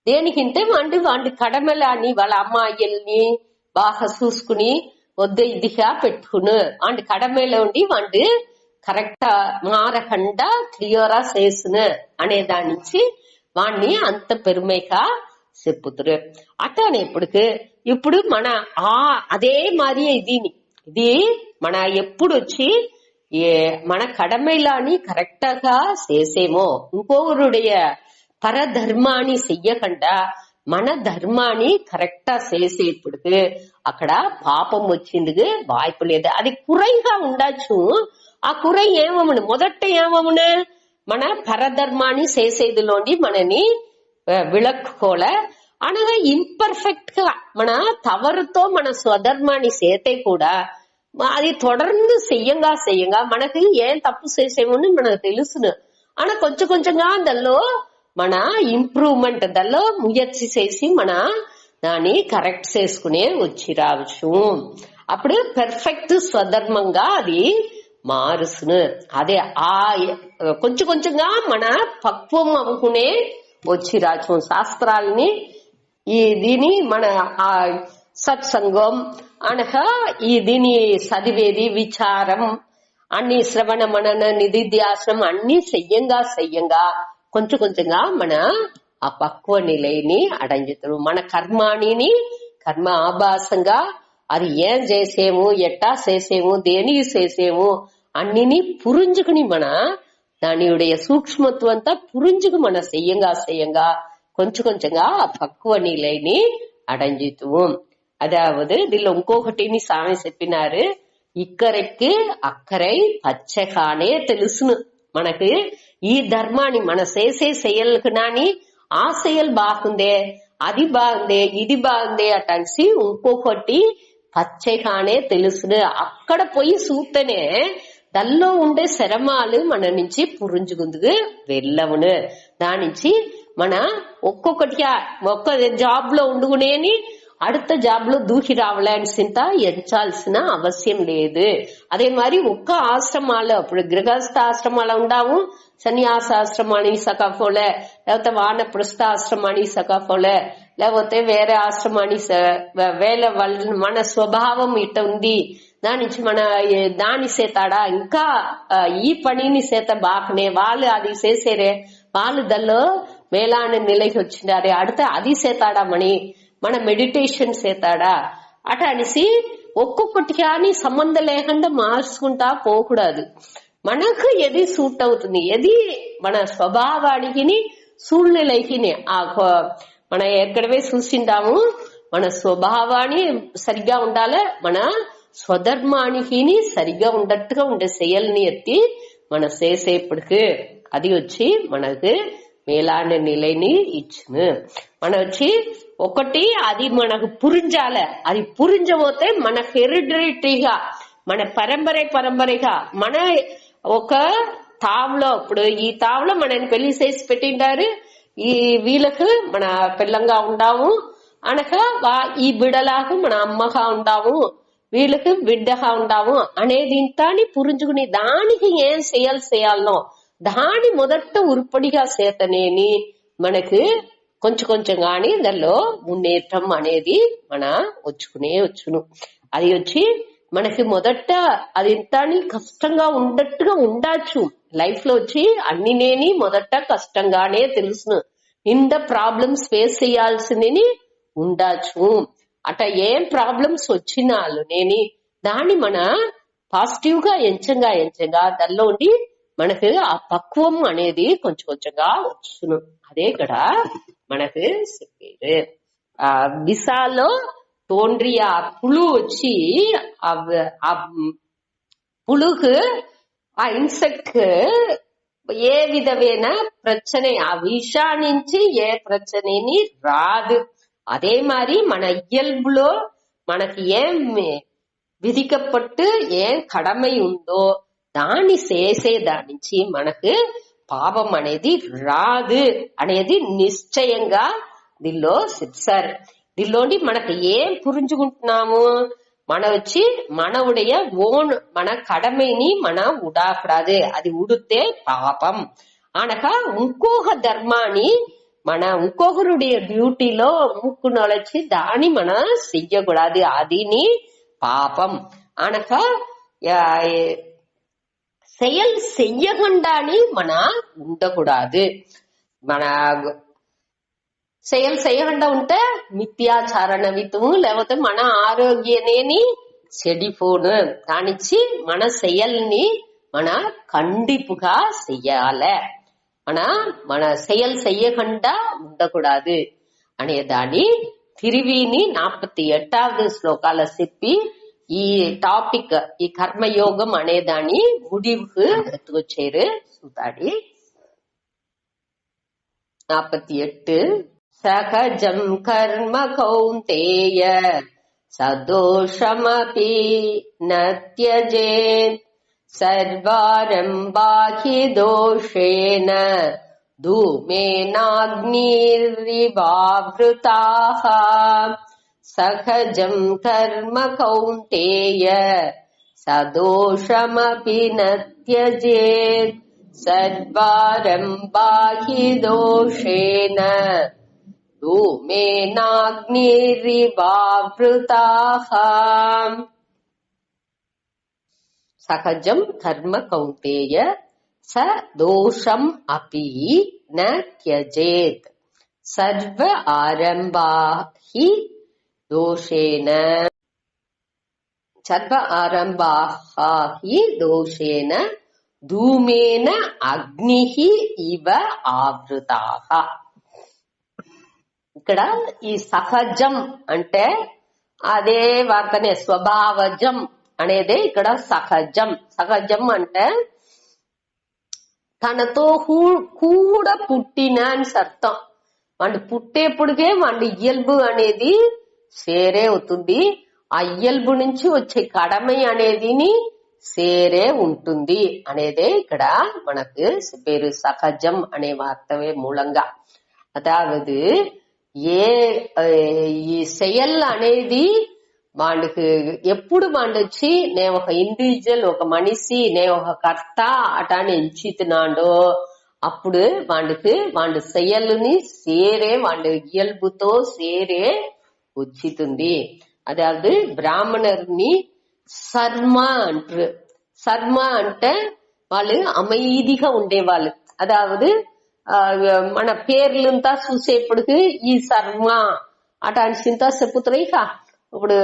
దేనికంటే వాడి కడమలని వాళ్ళ అమ్మాయిల్ని బాగా చూసుకుని వద్ద ఇదిగా పెట్టుకును వాడి కడమలో ఉండి వాడు కరెక్ట్ మారకుండా క్లియరా చేసును అనే దాని నుంచి వాడిని అంత పెరుమైగా చెప్పుతురు. అట్టనే ఇప్పుడు మన అదే మరి ఇది మన ఎప్పుడు వచ్చి మన కడమైలాని కరెక్ట్ గా చేసేమో ఇంకొకరుடைய పరధర్మాన్ని చెయ్యకుండా మన ధర్మాన్ని కరెక్టా చేసేప్పుడు అక్కడ పాపం వచ్చింది వాய்ப்பு లేదు. అది కురైగా ఉండొచ్చు. ఆ కురై ఏమవును మొదట ఏమవును మన పరధర్మాన్ని చేసేదిలోండి మనని విలక్కుకోల అనగా ఇంపర్ఫెక్ట్ గా మన తవరుతో మన స్వధర్మాన్ని చేతే కూడా అది தொடர்ந்து చెయ్యంగా మనకి ఏం తప్పు చేసేమని మనకు తెలుసును. అన కొంచెం కొంచెంగా దానిలో మన ఇంప్రూవ్మెంట్ దానిలో ముయర్చి చేసి మన దాన్ని కరెక్ట్ చేసుకునే వచ్చి రావచ్చు. అప్పుడు పెర్ఫెక్ట్ స్వధర్మంగా అది మారుసును. అదే కొంచెం కొంచెంగా మన పక్వం అవ్వుకునే వచ్చి రావచ్చు. శాస్త్రాలని దీని మన సత్సంగం అనగా దీని చదివేది విచారం అన్ని శ్రవణ మనన నిధిధ్యాసనం అన్ని చెయ్యంగా కొంచెం కొంచెంగా మన ఆ పక్వ నిலைని అడంజుతారు. మన కర్మాణిని కర్మ ఆభాసంగా అది ఏం చేసేము, ఎట్టా చేసేము, దేనికి చేసేము అన్నిని పురింజుకుని మన దానియుடைய సూక్ష్మత్వం అంతా పురింజుకు మన చెయ్యంగా కొంచెం కొంచెంగా ఆ పక్వ నిலைని అడంజుతాం. అదావదు దీనిలో ఇంకొకటిని స్వామి చెప్పినారు, ఇక్కరికి అక్కరై పచ్చగానే తెలుసును. మనకి ఈ ధర్మాన్ని మన చేసే చెయ్యలకు నాని ఆ చెయ్యలు బాగుందే, అది బాగుందే, ఇది బాగుందే అటనిసి ఇంకొకటి పచ్చగానే తెలుసును. అక్కడ పోయి చూస్తేనే దానిలో ఉండే శ్రమాలు మన నుంచి పురించుకుందుకు వెళ్ళవును. దాని నుంచి మన ఒక్కొక్కటిగా ఒక్క జాబ్ లో ఉండుకునేని அடுத்த ஜாப்ல தூக்கி రావలసింత ఎంచాల్సిన అవసరం లేదు. అదే మరి ఒక్క ఆశ్రమాలు అప్పుడు గృహస్థ ఆశ్రమాలు ఉండావు, సన్యాసాశ్రమాన్ని సకాపోలే, లేకపోతే వానప్రస్థ ఆశ్రమాన్ని సకాపోలే, లేకపోతే వేరే ఆశ్రమాన్ని వేళ మన స్వభావం ఇట్ట ఉంది దాని నుంచి మన దాని చేతాడా ఇంకా ఈ పనిని చేత బాకనే వాళ్ళు అది చేసేరే వాళ్ళు దానిలో మేలాన నిలకి వచ్చినారే அடுத்த అది చేతాడా మణి మన మెడిటేషన్ చేతాడా అట అనేసి ఒక్కొక్కటి కానీ సంబంధం లేకుండా మార్చుకుంటా పోకూడదు. మనకు ఏది సూట్ అవుతుంది, ఏది మన స్వభావానికి సూழ்நிலைకి మన ఎక్కడవే చూసింటాము మన స్వభావాన్ని సరిగ్గా ఉండాలి, మన స్వధర్మానికి సరిగ్గా ఉండట్టుగా ఉండే செயల్ని ఎత్తి మన చేసేప్పటికి అది వచ్చి మనకు మేలాన నిலைని ఇచ్చును. మన వచ్చి ఒకటి అది మనకు పురించాలి, అది పురించబోతే మన హెరిడిటరీగా మన పరంపరగా మన ఒక తావులో ఇప్పుడు ఈ తావులో మనని పెళ్లి చేసి పెట్టిండారు, ఈ వీళ్ళకు మన పిల్లంగా ఉండాము అనగా ఈ బిడలాకు మన అమ్మగా ఉండాము, వీళ్ళకి బిడ్డగా ఉండాము అనేది ఇంతాని పురించుకుని దానికి ఏం చేయాలనో దాని మొదట ఉరుపడిగా చేతనేని మనకి కొంచెం కొంచెం గాని దానిలో మున్నేటం అనేది మన వచ్చును. అది వచ్చి మనకి మొదట అది ఇంతాని కష్టంగా ఉండట్టుగా ఉండొచ్చు. లైఫ్ లో వచ్చి అన్ని నేని మొదట కష్టంగానే తెలుసును, ఇంత ప్రాబ్లమ్స్ ఫేస్ చేయాల్సిందని ఉండొచ్చు. అట ఏం ప్రాబ్లమ్స్ వచ్చినాలు నేని దాన్ని మన పాజిటివ్ గా ఎంచంగా దానిలో ఉండి మనకు ఆ పక్వం అనేది కొంచెం కొంచెంగా వచ్చును. అదే ఇక్కడ మనకు చెప్పారు. విసాలో తోன்றிய புழு వచ్చి ఆ పులుకు ఆ ఇన్సెక్ట్ ఏ విధమైన ప్రச்சனை ఆ విషా నుంచి ఏ ప్రச்சனைని రాదు. அதே மாதிரி మన ఇయల్బులో మనకి ఏం విధిக்கப்பட்டு ఏం கடமை ఉందో దాన్ని చేసేదాని నుంచి మనకు పాపం అనేది రాదు అనేది నిశ్చయంగా దీనిలో చెప్తారు. దీనిలోని మనకు ఏం పురించుకుంటున్నాము, మన వచ్చి మనవుடைய ఓన్ మన కడమైని మన ఉడాకూడదు, అది ఉడితే పాపం అనగా ఇంకొక ధర్మాన్ని మన ఇంకొకరుடைய డ్యూటీలో ముక్కునొలచి దాన్ని మన చెయ్యకూడదు, అదిని పాపం అనగా செயல் செய்யகண்டாని మన ఉండకూడదు. మన செயல் செய்யకుండా ఉంటే మిథ్యాచారణవితము లేకపోతే మన ఆరోగ్యనేని చెడిపోను. దానిచ్చి మన செயల్ని మన కండిపుగా చెయ్యాలి, మన செயல் செய்யకుండా ఉండకూడదు అనే దాన్ని తిరివిని 48వ శ్లోకాల చెప్పి ఈ టాపిక్ ఈ కర్మయోగం అనేదాన్ని ముడివుకు ఎత్తుకొచ్చారు. చూతాడి 48 సహజం కర్మ కౌంతేయ సదోషమపి నత్యజేత్ సర్వారంభాహి దోషేన ధూమేనాగ్నిర్విభావృతాః సహజం కర్మ కౌంతేయ సదోషమపి నత్యజేత్ సర్వారంభాహి దోషేన ధూమేనాగ్నిరివావృతాః సహజం కర్మ కౌంతేయ స దోషం అపి న త్యజేత్ సర్వ ఆరంభా హి దోషేన ధూమేన అగ్నిః ఇవ ఆవృతాః. ఇక్కడ ఈ సహజం అంటే అదే వార్తనే, స్వభావజం అనేదే ఇక్కడ సహజం. సహజం అంటే తనతో కూడా పుట్టిన అని అర్థం. వాడు పుట్టేప్పుడుకే వాడి ఇయల్బు అనేది సేరే అవుతుంది. ఆ ఇయల్బు నుంచి వచ్చే కడமை అనేది సేరే ఉంటుంది అనేదే ఇక్కడ మనకు పేరు సహజం అనే వార్తవే మూలంగా. అదావదు ఈ செயல் అనేది వాడికి ఎప్పుడు వాడు వచ్చి నేను ఒక ఇండివిజువల్, ఒక మనిషి, నేను ఒక కర్త అటాని ఎంచుతున్నాడో అప్పుడు వాడి செயల్ని సేరే వాడి ఇయల్బుతో సేరే వచ్చితుంది. అதாவது బ్రాహ్మణుని సర్మ అంటారు. సర్మ అంటే వాళ్ళు அமைதிగా ఉండేవాళ్ళు. అదావదు మన పేర్లంతా చూసేప్పటికి ఈ సర్మ అటాని చింతా చెప్పుతున్నాయి. ఇప్పుడు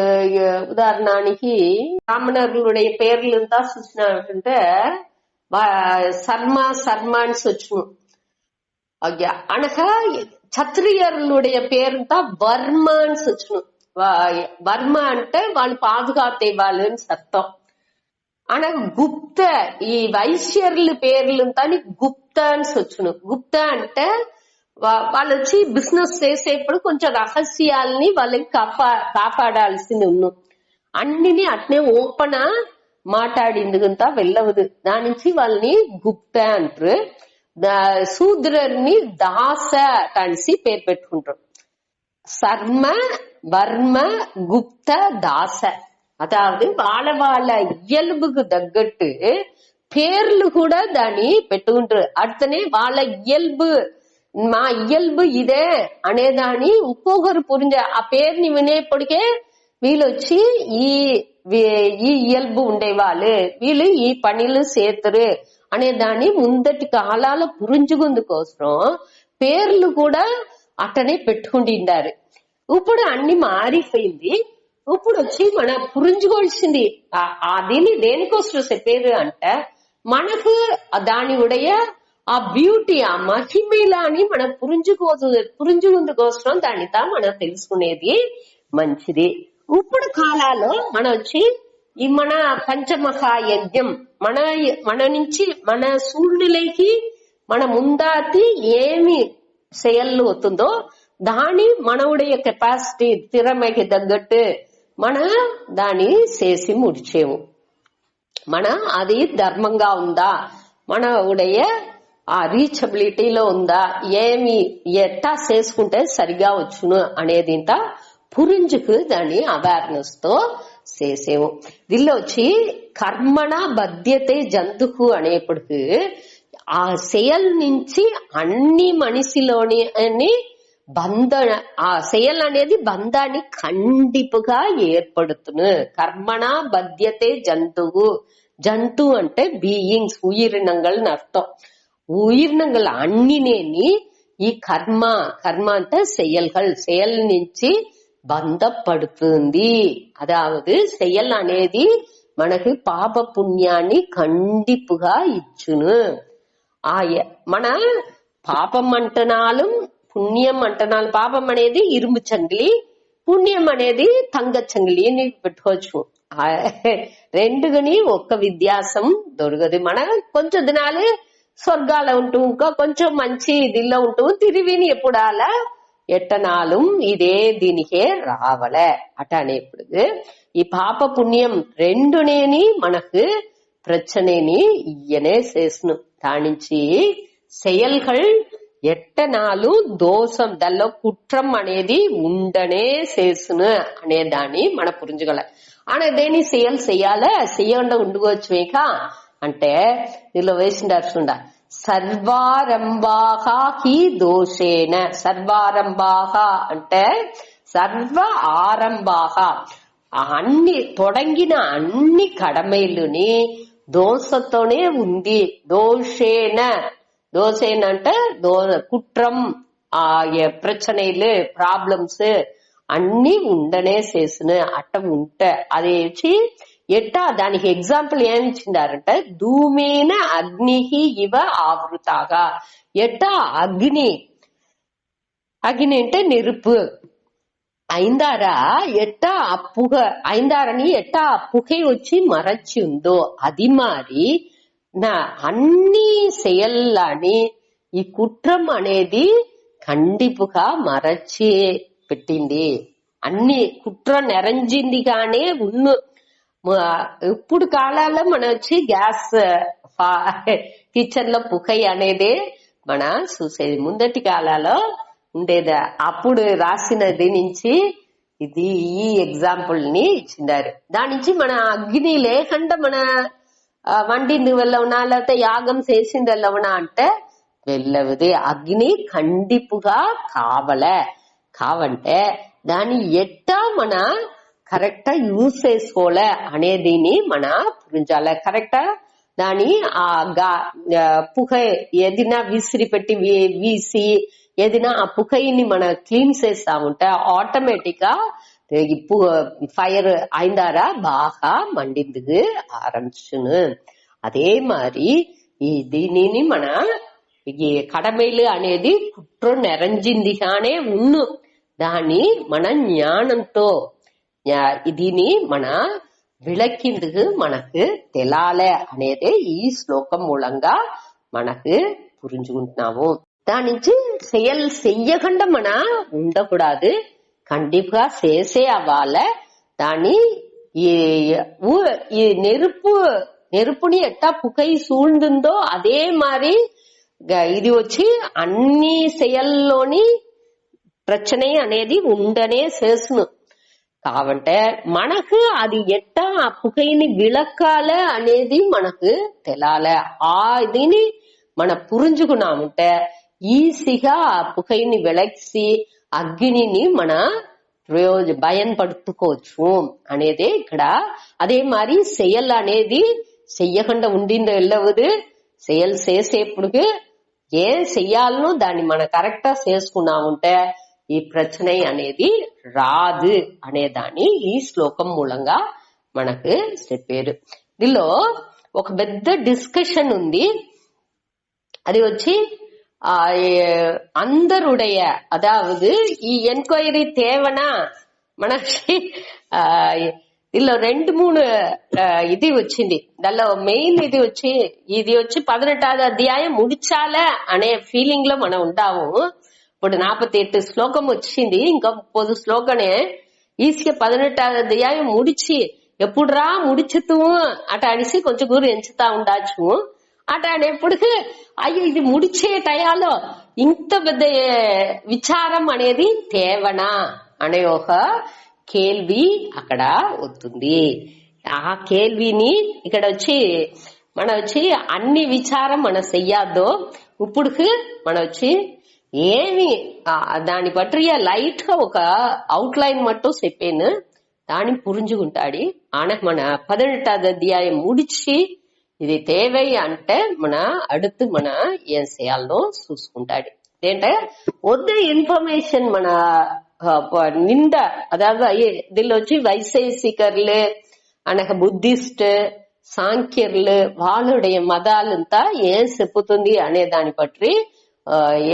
ఉదాహరణకి బ్రాహ్మణుடைய పేర్లంతా చూసినట్టుంటే சர்மா சர்மான்னு వచ్చును. అనగా క్షత్రియులుடைய పేరుంతా వర్మాன்னு వచ్చును. వర్మ అంటే వాళ్ళు పాదుకాతే వాళ్ళు అని అర్థం. అనగా గుప్త, ఈ వైశ్యర్ల పేర్లంతా గుప్త అని వచ్చును. గుప్త అంటే వాళ్ళు వచ్చి బిజినెస్ చేసేప్పుడు కొంచెం రహస్యాలని వాళ్ళకి కాపాడాల్సింది ఉన్ను. అన్నిని అట్నే ఓపెన్ మాట్లాడిందుకంతా వెళ్ళవదు. దాని నుంచి వాళ్ళని గుప్త అంటారు. శూద్రని దాస అనేసి పేరు పెట్టుకుంటారు. సర్మ, వర్మ, గుప్త, దాస. అదావదు వాళ్ళ ఇయల్బుకు తగ్గట్టు పేర్లు కూడా దాన్ని పెట్టుకుంటారు. అట్లనే వాళ్ళ ఇయల్బు, మా ఇయల్బు ఇదే అనేదాన్ని ఇంకొకరు పురించే ఆ పేరుని వినేప్పటికే వీళ్ళు వచ్చి ఈ ఇయల్బు ఉండేవాళ్ళు, వీళ్ళు ఈ పనిలు చేతురు అనే దాన్ని ముందటి కాలాల పురించుకుందుకోసం పేర్లు కూడా అట్టనే పెట్టుకుంటుండారు. ఇప్పుడు అన్ని మారిపోయింది. ఇప్పుడు వచ్చి మన పురించుకోవాల్సింది దీన్ని దేనికోసం చెప్పేది అంటే మనకు దాని ఉడయ ఆ బ్యూటీ, ఆ మహిమలాని మనం పురించుకుందుకోసం దానితో మనం తెలుసుకునేది మంచిది. ఇప్పుడు కాలాల్లో మనం వచ్చి ఈ మన పంచమహాయజ్ఞం మన నుంచి మన సూర్యులకి మన ముందాతి ఏమి செயல் అవుతుందో దాని మనవుடைய కెపాసిటీ తిరమకి తగ్గట్టు మన దాన్ని చేసి ముడిచేము. మన అది ధర్మంగా ఉందా, మన ఉடைய ఆ రీచబిలిటీలో ఉందా, ఏమి ఎట్టా చేసుకుంటే సరిగా వచ్చును అనేది ఇంత పురింజుకు దాన్ని అవేర్నెస్ తో చేసేము. దీనిలో వచ్చి కర్మణ బధ్యతే జంతుకు అనేప్పటికి ఆ செயல் నుంచి అన్ని మనిషిలోని బంధన, ఆ செயல் అనేది బంధాన్ని ఖండిపుగా ఏర్పడుతును. కర్మణ బధ్యతే జంతువు. జంతు అంటే బీయింగ్స్, ఉయిరినంగల్ అర్థం. ఉయిరినంగల్ అన్నినేని ఈ కర్మ అంటే செயல் నుంచి బంధపడుతుంది. అదావదు செயல் అనేది మనకి పాప పుణ్యాన్ని ఖండిపుగా ఇచ్చును. మన పాపం అంటనాలు పుణ్యం అంటనాలు. పాపం అనేది ఇరుము చంగిలి, పుణ్యం అనేది తంగ చంగిలి అని పెట్టుకోవచ్చు. రెండుగని ఒక్క వ్యత్యాసం దొరకదు. మన కొంచెం దినాలు స్వర్గాల ఉంటూ ఇంకా కొంచెం మంచి ఇదిలో ఉంటూ తిరివిని ఎప్పుడాలా ఎట్టనాలు ఇదే దీనికే రావలే అటనేప్పుడు ఈ పాప పుణ్యం రెండునేని మనకు ప్రச்சனைని ఇయ్యనే చేస్తును. దానించి செயல்கள் ఎట్టనాలు దోషం, దానిలో కుట్రం అనేది ఉండనే చేస్తును అనే దాన్ని మన పురించగల. అనేదేని செயல் செய்யால செய்யണ്ട ఉండుకోవచ్చుమేక అంటే దీనిలో వేసిండారు చూడ. సర్వారంభాహా హి దోషేన. సర్వారంభాహా అంటే సర్వ ఆరంభాహా అన్ని తొడంగిన అన్ని కడమైలుని దోషతోనే ఉంది. దోషేన దోషేన అంటే కుట్రం பிரச்சனைలు ప్రాబ్లమ్స్ అన్ని ఉండనే చేసిన అట్ట ఉంటే అది వచ్చి ఎట్టా దానికి ఎగ్జాంపుల్ ఏమి ఇచ్చిండారంటే ధూమేన అగ్నిహి ఇవ ఆవృతాగా. ఎట్టా అగ్ని అంటే நெருப்பு ஐந்தாரா எட்டா ஐந்தாரని ఎట్టా పుగై వచ్చి మరచి ఉందో అది మారి అన్ని செயల్లాని ఈ కుట్రం అనేది కండిపుగా మరచి పెట్టింది. అన్ని కుట్ర నెరంజిందిగానే ఇప్పుడు కాలాల్లో మన వచ్చి గ్యాస్ కిచెన్ లో పుగై అనేది మన చూసేది. ముందటి కాలాల్లో ఉండేది. అప్పుడు రాసినది నుంచి ఇది ఈ ఎగ్జాంపుల్ ని ఇచ్చినారు. దాని నుంచి మన అగ్ని లేకుండా మన వండింది వెళ్ళవునా లేకపోతే యాగం చేసింది వెళ్ళవునా అంటే వెళ్ళవది. అగ్ని కండిపుగా కావంటే దాన్ని ఎట్టా మన కరెక్టా యూజ్ చేసుకోలే అనేదిని మన పురించాలి. కరెక్టా దాని పుగ ఏదైనా విసిరి పెట్టి వీసి ఏదైనా ఆ పుగైని మన క్లీన్ చేస్తా ఉంటే ఆటోమేటిక్ గా ఫైర్ ஐந்தாரா బాగా మండిందుకు ఆరంభించును. అదే మరి దీనిని మన ఈ కడమైలు అనేది కుట్ర నెరంజిందిగానే ఉన్ను. దాన్ని మన జ్ఞానంతో దీని మన విளக்கிందుకు మనకు తెలాలే అనేది ఈ శ్లోకం మూలంగా మనకు పురించుకుంటున్నాము. దాని నుంచి చెయ్యకుండా మన ఉండకూడదు. కండిపుగా చేసే అవ్వాలి. దాన్ని ఈ நெருப்புని ఎట్టా పుగై సూழ்ందో అదే మరి ఇది వచ్చి అన్ని செயల్లోని ప్రచனை అనేది ఉండనే చేస్తును. కాబట్టి మనకు అది ఎట్టా ఆ పుగైని విளக்காలే అనేది మనకు తెలాలే. ఆ ఇదిని మన పురించుకున్నామంటే ఈజీగా ఆ పుగైని విளక్సి అగ్నిని మన భయపడుకోవచ్చు అనేది ఇక్కడ. అదే మరి செயల్ అనేది చెయ్యకుండా ఉండిందో వెళ్ళవదు. செயల్ చేసేప్పుడు ఏం చెయ్యాలనో దాన్ని మన కరెక్టా చేసుకున్నామంటే ఈ ప్రచனை అనేది రాదు అనేదాన్ని ఈ శ్లోకం మూలంగా మనకు చెప్పారు. దీనిలో ఒక పెద్ద డిస్కషన్ ఉంది. అది వచ్చి అందరుடைய அதாவது ఈ என்கொயரி தேவனா మనకి దీనిలో 2-3 ఇది వచ్చింది. దానిలో మెయిన్ ఇది వచ్చి 18వ అధ్యాయం ముడిచాలే అనే ఫీలింగ్ లో మనం ఉంటాము. ఇప్పుడు 48 శ్లోకం వచ్చింది. ఇంకా 30 శ్లోకనే ఈసీగా 18వ అధ్యాయం ముడిచి ఎప్పుడురా ముడిచుతూ అట అనేసి కొంచెం గురు ఎంచుతా ఉండొచ్చు. అట అనేప్పటికి అయ్యో ఇది ముడిచే టయాలో ఇంత పెద్ద విచారం అనేది తేవనా అనే ఒక కేల్వి అక్కడ వస్తుంది. ఆ కేల్విని ఇక్కడ వచ్చి మన వచ్చి అన్ని విచారం మన చెయ్యద్దో. ఇప్పుడు మన వచ్చి ఏమి దాని పట్టియ లైట్ గా ఒక అవుట్ లైన్ మట్టు చెప్పాను. దాన్ని పురించుకుంటాడు. ఆనకు మన 18వ అధ్యాయం ముడిచి ఇది தேவை అంటే మన அடுத்து మన ఏం చేయాలో చూసుకుంటాడు. ఏంటంటే ఒద్దే ఇన్ఫర్మేషన్ మన నిండా అதாவது దీనిలో వచ్చి వైశేషికర్లు అనక బుద్ధిస్ట్ సాంఖ్యర్లు వాళ్ళుடைய మతాలంతా ఏం చెప్పుతుంది అనే దాన్ని పట్టి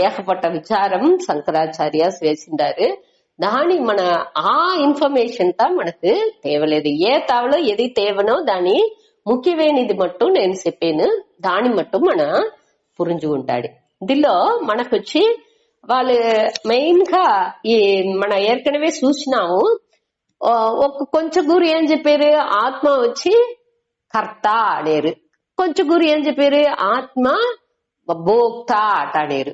ఏకపట్ట విచారం శంకరాచార్య వేసిండారు. దాని మన ఆ ఇన్ఫర్మేషన్ తా మనకు తేవలేదు. ఏ తావలో ఏది తేవనో దాని ముఖ్యమైనది మట్టు నేను చెప్పాను. దాని మట్టు మన పురించుకుంటాడు. దీనిలో మనకొచ్చి వాళ్ళు మెయిన్ గా ఈ మన ఏర్కనవే చూసినాము. ఒక కొంచెం గురు ఏం చెప్పారు, ఆత్మ వచ్చి కర్త అనేరు. కొంచెం గురు ఏం చెప్పారు, ఆత్మ భోక్త అట అనేరు.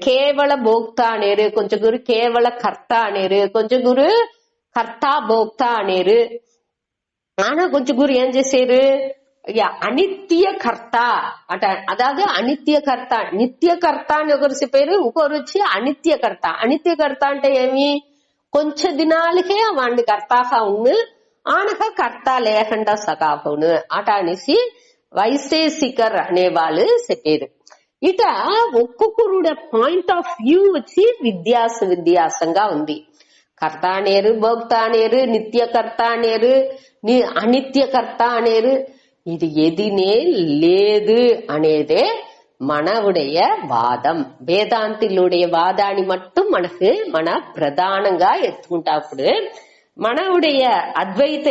కేవల భోక్త అనేరు. కొంచెం గురు కేవల కర్త అనేరు. కొంచెం గురు కర్త భోక్త అనేరు. ఆనా కొంచెం గురు ఏం చేశారు, అనిత్య కర్త అట. అదాదు అనిత్య కర్త, నిత్య కర్త అని ఒకరి పేరు, ఇంకొకరు వచ్చి అనిత్య కర్త. అనిత్య కర్త అంటే ఏమి, కొంచె దినాలకే వాడిని కర్తాగా ఉన్ను, ఆనక కర్త లేకుండా సకాపును అట అనేసి వైశేషికర్ అనే వాళ్ళు చెప్పారు. ఇట ఒక్కొక్కరుడే పాయింట్ ఆఫ్ వ్యూ వచ్చి విధ్యాసంగా ఉంది. కర్త అనేరు, భోక్త అనేరు, నిత్యకర్త అనేరు, అనిత్యకర్త అనేరు. ఇది ఎదినే లేదు అనేదే మనవుடைய வாதம். வேதாந்திலுடைய வாதானி மட்டும் మన ప్రధానంగా ఎత్తుకుంటాప్పుడు మనవుடைய అద్వైత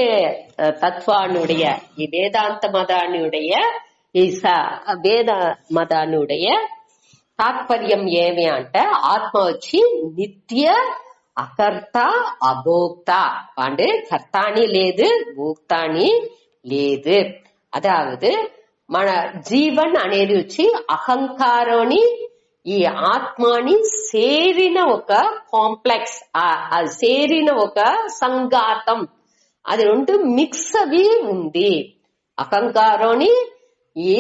తత్వానుடைய ఈ వేదాంత మతానుடைய ఈ వేద మతానుடைய తాత్పర్యం ఏమి అంటే ఆత్మ వచ్చి నిత్య అకర్త అభోక్త అంటే కర్తాని లేదు భోక్తాని లేదు. అదావదు మన జీవన్ అనేది వచ్చి అహంకారాన్ని ఈ ఆత్మని సేరిన ఒక కాంప్లెక్స్, సేరిన ఒక సంఘాతం, అది రెండు మిక్స్ అవి ఉంది. అహంకారాన్ని ఈ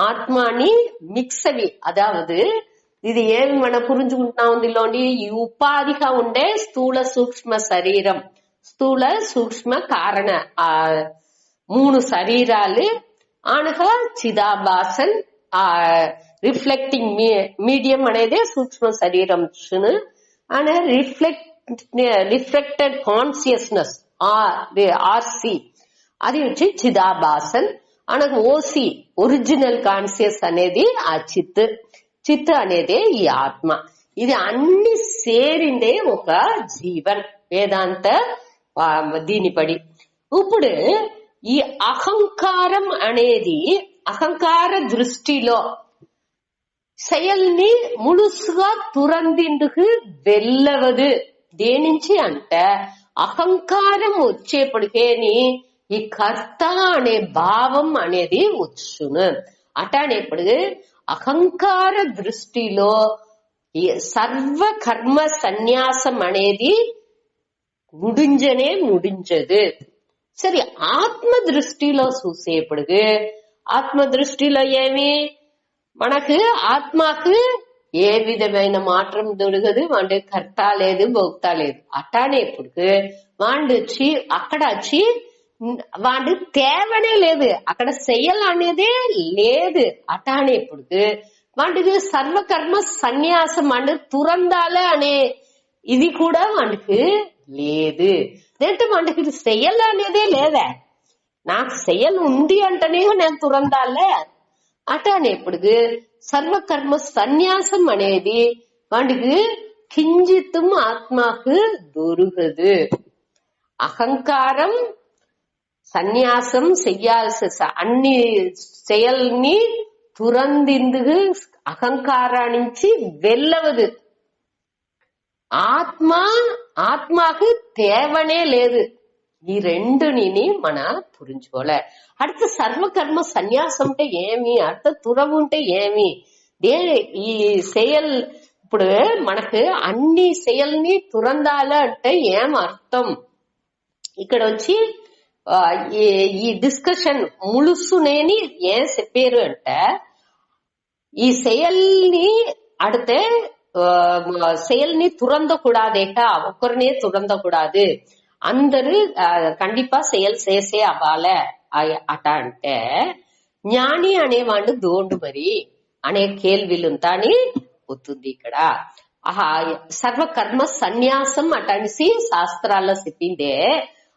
ఆత్మని మిక్స్ అవి. అదావదు ఇది ఏమి మనం పురించుకుంటున్నాం ఇందులోని, ఈ ఉపాధిగా ఉండే స్థూల సూక్ష్మ శరీరం, స్థూల సూక్ష్మ కారణ ఆ 3 శరీరాలు అనగా చిదాభాసన్ ఆ రిఫ్లెక్టింగ్ మీడియం అనేది సూక్ష్మ శరీరం అనే రిఫ్లెక్టెడ్ కాన్షియస్నెస్ ఆర్సి అది వచ్చి చిదాభాసన్ అనగా ఓసి ఒరిజినల్ కాన్షియస్ అనేది ఆ చిత్ అనేది ఈ ఆత్మ. ఇది అన్ని సేరిందే ఒక జీవన్ వేదాంత దీనిపడి. ఇప్పుడు ఈ అహంకారం అనేది అహంకార దృష్టిలో செயல்ని ముడుసుగా తురందిందుకు వెళ్ళవదు. దేనించి అంటే అహంకారం వచ్చేప్పటికేని ఈ కర్త అనే భావం అనేది వచ్చును. అటనేప్పుడు అహంకార దృష్టిలో ఈ సర్వ కర్మ సన్యాసం అనేది ముడించదు. సరే ఆత్మ దృష్టిలో చూసేప్పుడు ఆత్మ దృష్టిలో ఏమి మనకు ఆత్మకు ఏ విధమైన మాత్రం దొరకదు, వాడి కర్త లేదు భోక్త లేదు. అటానేప్పుడు వాడు వచ్చి అక్కడ వచ్చి వాడు తేవనే లేదు, అక్కడ చెయ్యాలి అనేదే లేదు. అటానేప్పుడు వాడికి సర్వకర్మ సన్యాసం అంటే తురందాల అనే ఇది కూడా వాడికి లేదు. లేదంటే వాడికి చెయ్యాలి అనేదే లేదా, నాకు చెయ్యాలి ఉంది అంటేనే నేను తురందాలే. అటానేప్పుడు సర్వకర్మ సన్యాసం అనేది వాడికి కింజిత్తం ఆత్మకు దొరకదు. అహంకారం సన్యాసం చెయ్యాల్సి అన్ని செயల్ని తురందిందుకు అహంకారానికి వెళ్ళవదు. ఆత్మకు తేవనే లేదు. ఈ రెండుని మన పురించుకోలే. அடுத்த సర్వకర్మ సన్యాసం అంటే ఏమి, అర్థ తురవు అంటే ఏమి, ఈ செயల్ ఇప్పుడు మనకు అన్ని செயల్ని తురందాల అంటే ఏం అర్థం. ఇక్కడ వచ్చి ఈ డిస్కషన్ ములుసునేని ఏం చెప్పారు అంటే ఈ செயల్ని அடுத்து செயல்ని துறந்தக்கூடாதேக்கா, ஒக்கரனே துறந்தக்கூடாது, అందరూ కండిపా செயல் చేసే అవ్వాలి అట అంటే జ్ఞాని అనేవాడు దోండు మరి అనే కేల్విలుంతాని వస్తుంది ఇక్కడ. సర్వకర్మ సన్యాసం అటనిసి శాస్త్రాల్లో చెప్పిందే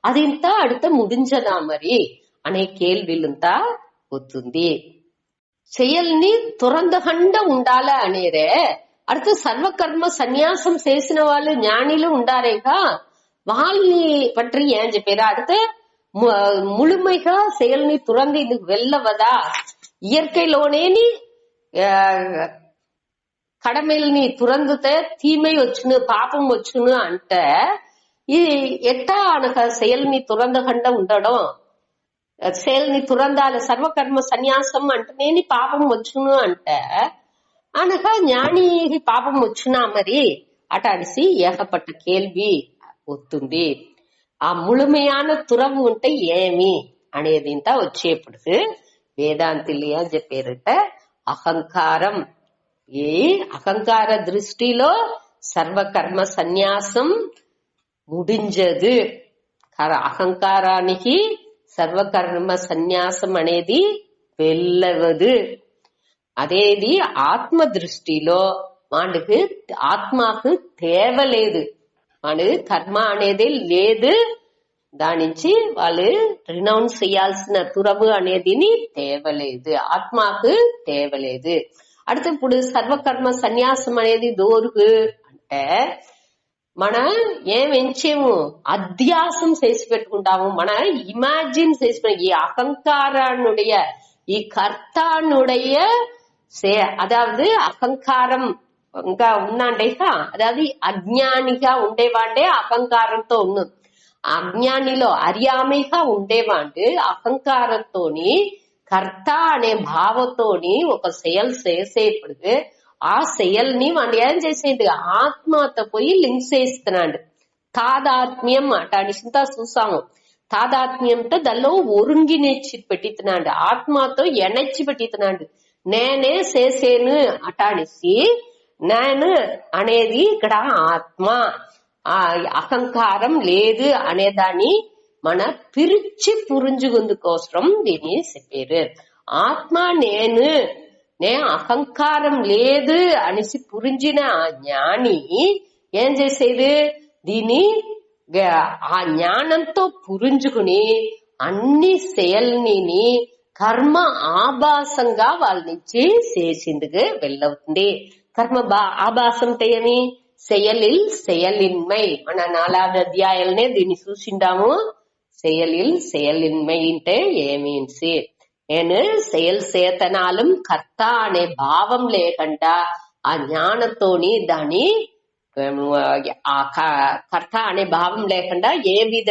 అదింత అడుత ముడించదా మరి అనే కేల్విలుంతా వస్తుంది. செயల్ని తురందకుండా ఉండాల అనేరే. அடுத்த సర్వకర్మ సన్యాసం చేసిన వాళ్ళు జ్ఞానిలు ఉండారేగా, వాళ్ళని పற்றி ఏం చెప్పారా, அடுத்த முழுமைగా செயల్ని துறந்து இதுக்கு వెళ్ళవదా, ఇయర్కైలోనేని కడమల్ని తురందుతే తీమై వచ్చును పాపం వచ్చును అంటే ఇది ఎట్టా అనక செயల్ని తురందకుండా ఉండడం, செயల్ని తురందాల సర్వకర్మ సన్యాసం అంటేనేని పాపం వచ్చును అంటే అనక జ్ఞానికి పాపం వచ్చునా మరి అట అనిసి ఏకపట్ట కేల్వి వస్తుంది. ఆ ముழுமையான துறவு ఉంటే ఏమి, అనేది ఇంత వచ్చేప్పుడు వేదాంతులు ఏం చెప్పారట, అహంకారం, ఈ అహంకార దృష్టిలో సర్వకర్మ సన్యాసం ముడించదు. అహంకారానికి సర్వకర్మ సన్యాసం అనేది వెళ్ళవదు. అదేది ఆత్మ దృష్టిలో వాడికి ఆత్మకు తేవలేదు, వాడు కర్మ అనేది లేదు, దాని నుంచి వాళ్ళు రినౌన్స్ చేయాల్సిన తురవు అనేది తేవలేదు, ఆత్మకు తేవలేదు. அடுத்து ఇప్పుడు సర్వకర్మ సన్యాసం అనేది దోరుకు అంటే మనం ఏం ఎంచేము, అధ్యాసం చేసి పెట్టుకుంటాము, మన ఇమాజిన్ చేసి ఈ అహంకారానుடைய ఈ కర్తానుடைய அதாவது అహంకారం ఇంకా ఉన్నాండే, అதாவது అజ్ఞానిగా ఉండేవాడే అహంకారంతో ఉన్నది. అజ్ఞానిలో అర్యామిగా ఉండేవాడు అహంకారంతోని కర్త అనే భావంతోని ఒక సెయల్ చేసేప్పుడు ఆ సెయల్ ని వాడు ఏం చేసేది, ఆత్మతో పోయి లింక్ చేస్తున్నాడు. తాదాత్మ్యం అటాడిసింతా చూసాము. తాదాత్మ్యంతో దానిలో ఒరుంగినేచ్చి పెట్టిస్తున్నాడు, ఆత్మతో ఎనచ్చి పెట్టిస్తున్నాడు. నేనే చేసేను అటాడిసి నేను అనేది ఇక్కడ ఆత్మ, ఆ అహంకారం లేదు అనేదాన్ని మన పిరిచి పురుంజుకుందు కోసం దీన్ని చెప్పారు. ఆత్మ నే అహంకారం లేదు అనేసి పురించిన ఆ జ్ఞాని ఏం చేసేది, దీని ఆ జ్ఞానంతో పురించుకుని అన్ని సెయల్ని కర్మ ఆభాసంగా వాళ్ళ నుంచి చేసిందుకు వెళ్ళవుతుంది. కర్మ ఆభాసం అంటే ఏమి, செயலில் செயலின்மை. మన 4వ అధ్యాయాలనే దీన్ని చూసిండాము. செயலில் செயலின்மை అంటే ఏమీన్సి, నేను செயல் చేతనాలం కర్త అనే భావం లేకుండా ఆ జ్ఞానంతోని దాని ఆ కర్త అనే భావం లేకుండా ఏ విధ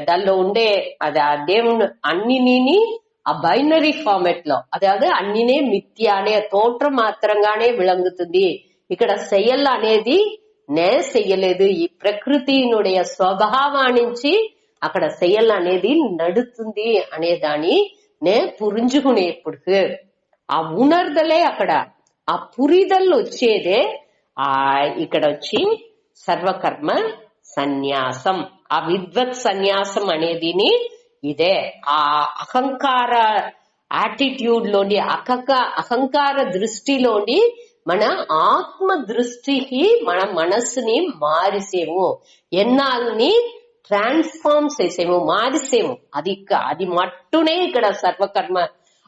దానిలో ఉండే అది ఆ దేవుడు అన్నిని ఆ బైనరీ ఫార్మెట్ లో, అதாவது అన్నినే మిథ్య అనే తోట్రం మాత్రంగానే విళంగుతుంది. ఇక్కడ செயல் అనేది నే చెయ్యలేదు, ఈ ప్రకృతినుடைய స్వభావానికి అక్కడ செயல் అనేది నడుతుంది అనేదాన్ని నే పురించుకునేప్పుడు ఆ ఉణర్దలే అక్కడ ఆ పురిదల్ వచ్చేదే ఇక్కడ వచ్చి సర్వకర్మ సన్యాసం. ఆ విద్వత్ సన్యాసం అనేది ఇదే. ఆ అహంకార యాటిట్యూడ్ లోని అహంకార దృష్టిలోని మన ఆత్మ దృష్టికి మన మనస్సుని మారిసేము, ఎన్నాళ్ళని ట్రాన్స్ఫార్మ్ చేసేము, మారిసేము. అది మట్టునే ఇక్కడ సర్వకర్మ,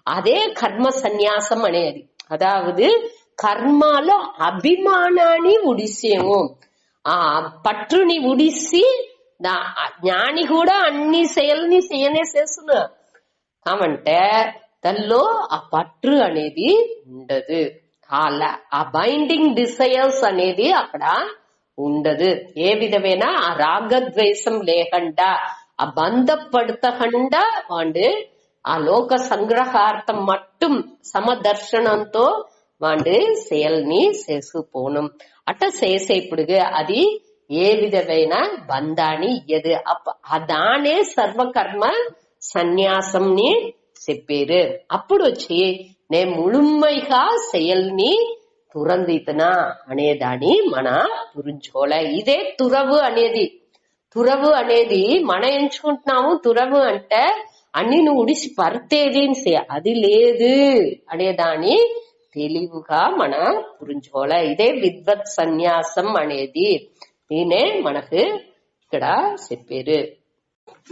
అదే కర్మ సన్యాసం అనేది. అదావదు కర్మలో అభిమానాన్ని ఉడిసేము, ఆ పట్టుని ఉడిసి జ్ఞాని కూడా అన్ని செயల్ని చేయనే చేస్తున్నా కామంటే దానిలో ఆ పట్టు అనేది ఉండదు, ఆ బైండింగ్ డిసైర్స్ అనేది అక్కడ ఉండదు. ఏ విధమైన ఆ రాగద్వేషం లేకుండా ఆ బంధపడతకుండా వాడు ఆ లోక సంగ్రహార్థం మట్టుం సమదర్శనంతో వాడు செயల్ని చేసుకుపోను. అట్ట చేసేప్పుడు అది ఏ విధమైన బంధాన్ని ఇయ్యదు. దానే సర్వకర్మ సన్యాసంని చెప్పారు. అప్పుడు వచ్చి నే ముழுமைగా செயల్ని துறந்தித்தனா అనేదాన్ని మన పురించుకోలే. ఇదే తురవు అనేది. తురవు అనేది మన ఎంచుకుంటున్నాము. తురవు అంటే అన్ని నువ్వు ఉడిసి పర్తేది అది లేదు అనేదాన్ని తెలివిగా మన పురించుకోలే. ఇదే విద్వత్ సన్యాసం అనేది. దీనే మనకు ఇక్కడ చెప్పారు.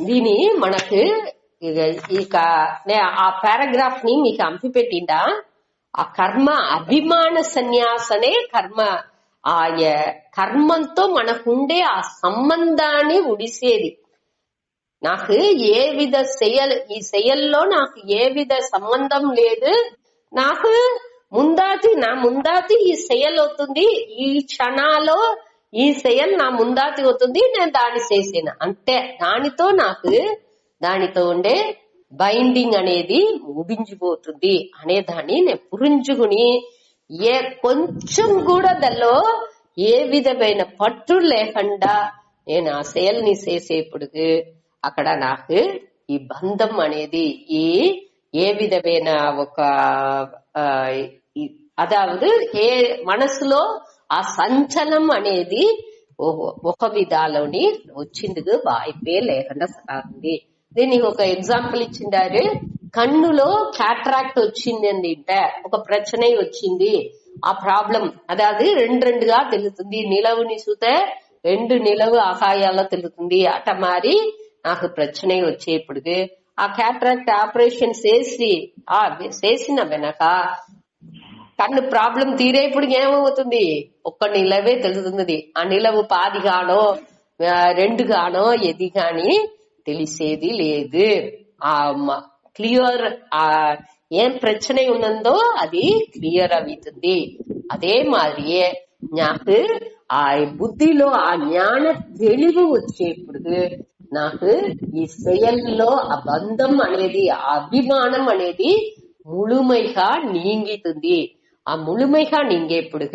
దీని మనకు ఇక ఆ పారాగ్రాఫ్ ని మీకు అంపిపెట్టిండా. ఆ కర్మ అభిమాన సన్యాసనే కర్మంతో మనకుండే ఆ సంబంధాన్ని ఉడిసేది. నాకు ఏ విధ ఈ செயల్లో నాకు ఏ విధ సంబంధం లేదు, నాకు నా ముందాతి ఈ செயల్ అవుతుంది, ఈ క్షణాలో ఈ செயల్ నా ముందాతి అవుతుంది, నేను దాన్ని చేసేను అంతే. దానితో ఉండే బైండింగ్ అనేది ముడించిపోతుంది అనేదాన్ని నేను పురించుకుని కొంచెం కూడా దానిలో ఏ విధమైన పట్టు లేకుండా నేను ఆ செயల్ని చేసేప్పుడు అక్కడ నాకు ఈ బంధం అనేది ఏ విధమైన ఒక అదావదు ఏ మనసులో ఆ సంచలనం అనేది ఒక విధాలోని వచ్చింది వాయిపే లేకుండా సాగింది. దీనికి ఒక ఎగ్జాంపుల్ ఇచ్చిండారు. కన్నులో క్యాట్రాక్ట్ వచ్చింది అంటే ఒక ప్రచన వచ్చింది. ఆ ప్రాబ్లం అదాది రెండుగా తెలుస్తుంది. నిలవుని చూస్తే 2 నిలవు ఆకాయాల్లో తెలుస్తుంది. అట మారి నాకు ప్రచన వచ్చేప్పుడు ఆ క్యాట్రాక్ట్ ఆపరేషన్ చేసిన వెనక కన్ను ప్రాబ్లం తీరేప్పుడు ఏమవుతుంది? ఒక్క నిలవే తెలుస్తుంది. ఆ నిలవు 10 గానో 2 గానో ఎది గాని తెలిసేది లేదు. ఆ క్లియర్ ఏం ప్రచన ఉన్నదో అది క్లియర్ అవుతుంది. అదే మాదిరియే నాకు ఆ బుద్ధిలో ఆ జ్ఞాన తెలివి వచ్చేప్పుడు నాకు ఈ செயల్లో ఆ బంధం అనేది ఆ అభిమానం అనేది ముழுமைగా నీంగుతుంది. ఆ ముழுமைగా నీంగేప్పుడు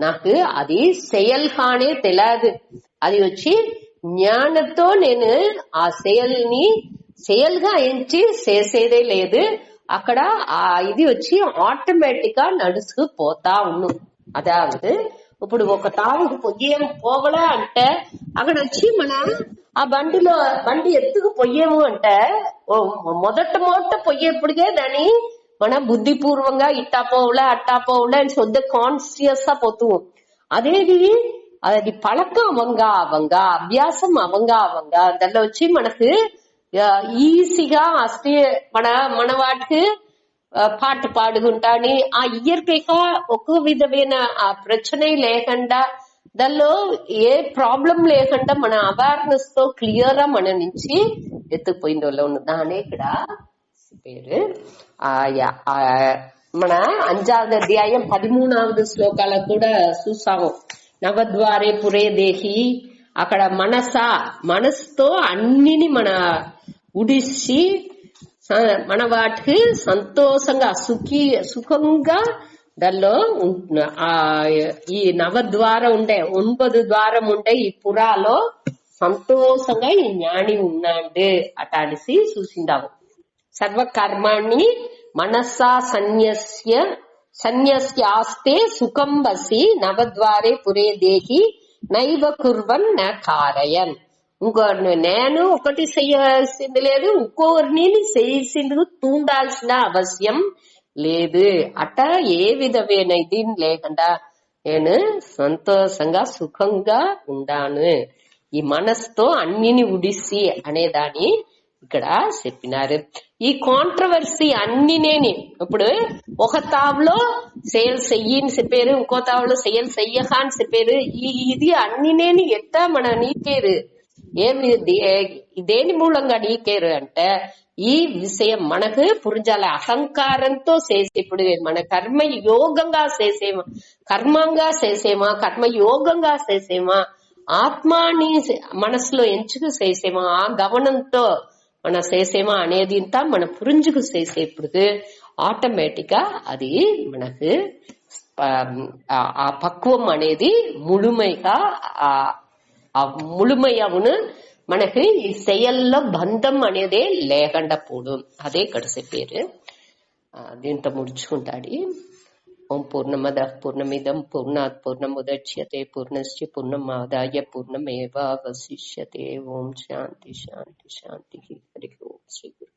నాకు అది செயల్గానే తెలియదు. అది వచ్చి జ్ఞానంతో నేను ఆ செயల్గా ఎంచి చేసేదే లేదు. అక్కడ ఆ ఇది వచ్చి ఆటోమేటిక్ గా నడుచుకుపోతా ఉన్ను. అదావదు ఇప్పుడు ఒక తావుకు పోవలా అంటే అక్కడ వచ్చి మన ఆ బండి ఎత్తుకు పొయ్యేము అంటే మొదట పొయ్యేప్పుడుగే దాని మన బుద్ధిపూర్వంగా ఇట్టా పోవలే అట్టా పోవలే అని సొద్ద కాన్షియస్ పోతూ అదేది అది పழக்கம் అవంగా అభ్యాసం అవంగా దానిలో వచ్చి మనకు ఈజీగా అస్తే మన వాటికి పాట పాడుకుంటాని ఆ ఇయర్కైగా ఒక విధమైన ఆ ప్రచన లేకుండా దానిలో ఏ ప్రాబ్లం లేకుండా మన అవేర్నెస్ తో క్లియర్ గా మన నుంచి ఎత్తుకుపోయిన వాళ్ళు ఉన్నదానే ఇక్కడ పేరు. మన 5వ అధ్యాయం 13వ శ్లోకాలకు కూడా చూసాము. నవద్వారే పురే దేహి అక్కడ మనసుతో అన్నిని మన ఉడిసి మన వాటికి సంతోషంగా సుఖంగా దానిలో ఈ నవద్వారం 9 ద్వారం ఉండే ఈ పురాలో సంతోషంగా ఈ జ్ఞాని ఉన్నాడు అటాడిసి చూసిందాము. సర్వకర్మాణి మనసా సన్యస్యాస్తే సుఖం వసి నవద్వారే పురే దేహి నైవ కుర్వన్ న కారయన్. నేను ఒకటి చేయాల్సింది లేదు, ఇంకొకరిని చేసింది తూండాల్సిన అవసరం లేదు. అట్ట ఏ విధమైన ఇది లేకుండా నేను సంతోషంగా సుఖంగా ఉండాను. ఈ మనసుతో అన్నిని ఉడిసి అనేదాన్ని ఇక్కడ చెప్పినారు. ఈ కాంట్రవర్సీ అన్నినేని ఇప్పుడు ఒక తావులో సేల్ చెయ్యని చెప్పారు, ఇంకో తావులో సేల్ చెయ్యక అని చెప్పారు. ఇది అన్నినేని ఎట్టా మన నీకేరు ఏమి దేని మూలంగా నీకేరు అంటే ఈ విషయం మనకు పురుజాల అహంకారంతో చేసేప్పుడు మన కర్మయోగంగా చేసేమా, కర్మంగా చేసేమా, కర్మయోగంగా చేసేమా, ఆత్మాని మనసులో ఎంచుకు చేసేమా, ఆ గమనంతో మన చేసేమా అనేది ఇంత మన పురుంజుకు చేసేప్పుడు ఆటోమేటిక్ గా అది మనకు ఆ పక్వం అనేది ముழுமைగా ముழுமைయావును మనకి ఈ செயల్లో బంధం అనేదే లేకుండా పోవడం. అదే ఇక్కడ చెప్పారు. దీంతో ముడుచుకుంటాడు. ఓం పూర్ణమద పూర్ణమిదం పూర్ణాత్ పూర్ణముదచ్యతే పూర్ణస్య పూర్ణమాదాయ పూర్ణమేవావశిష్యతే. ఓం శాంతి శాంతి శాంతి. హరి ఓం శ్రీ గురు.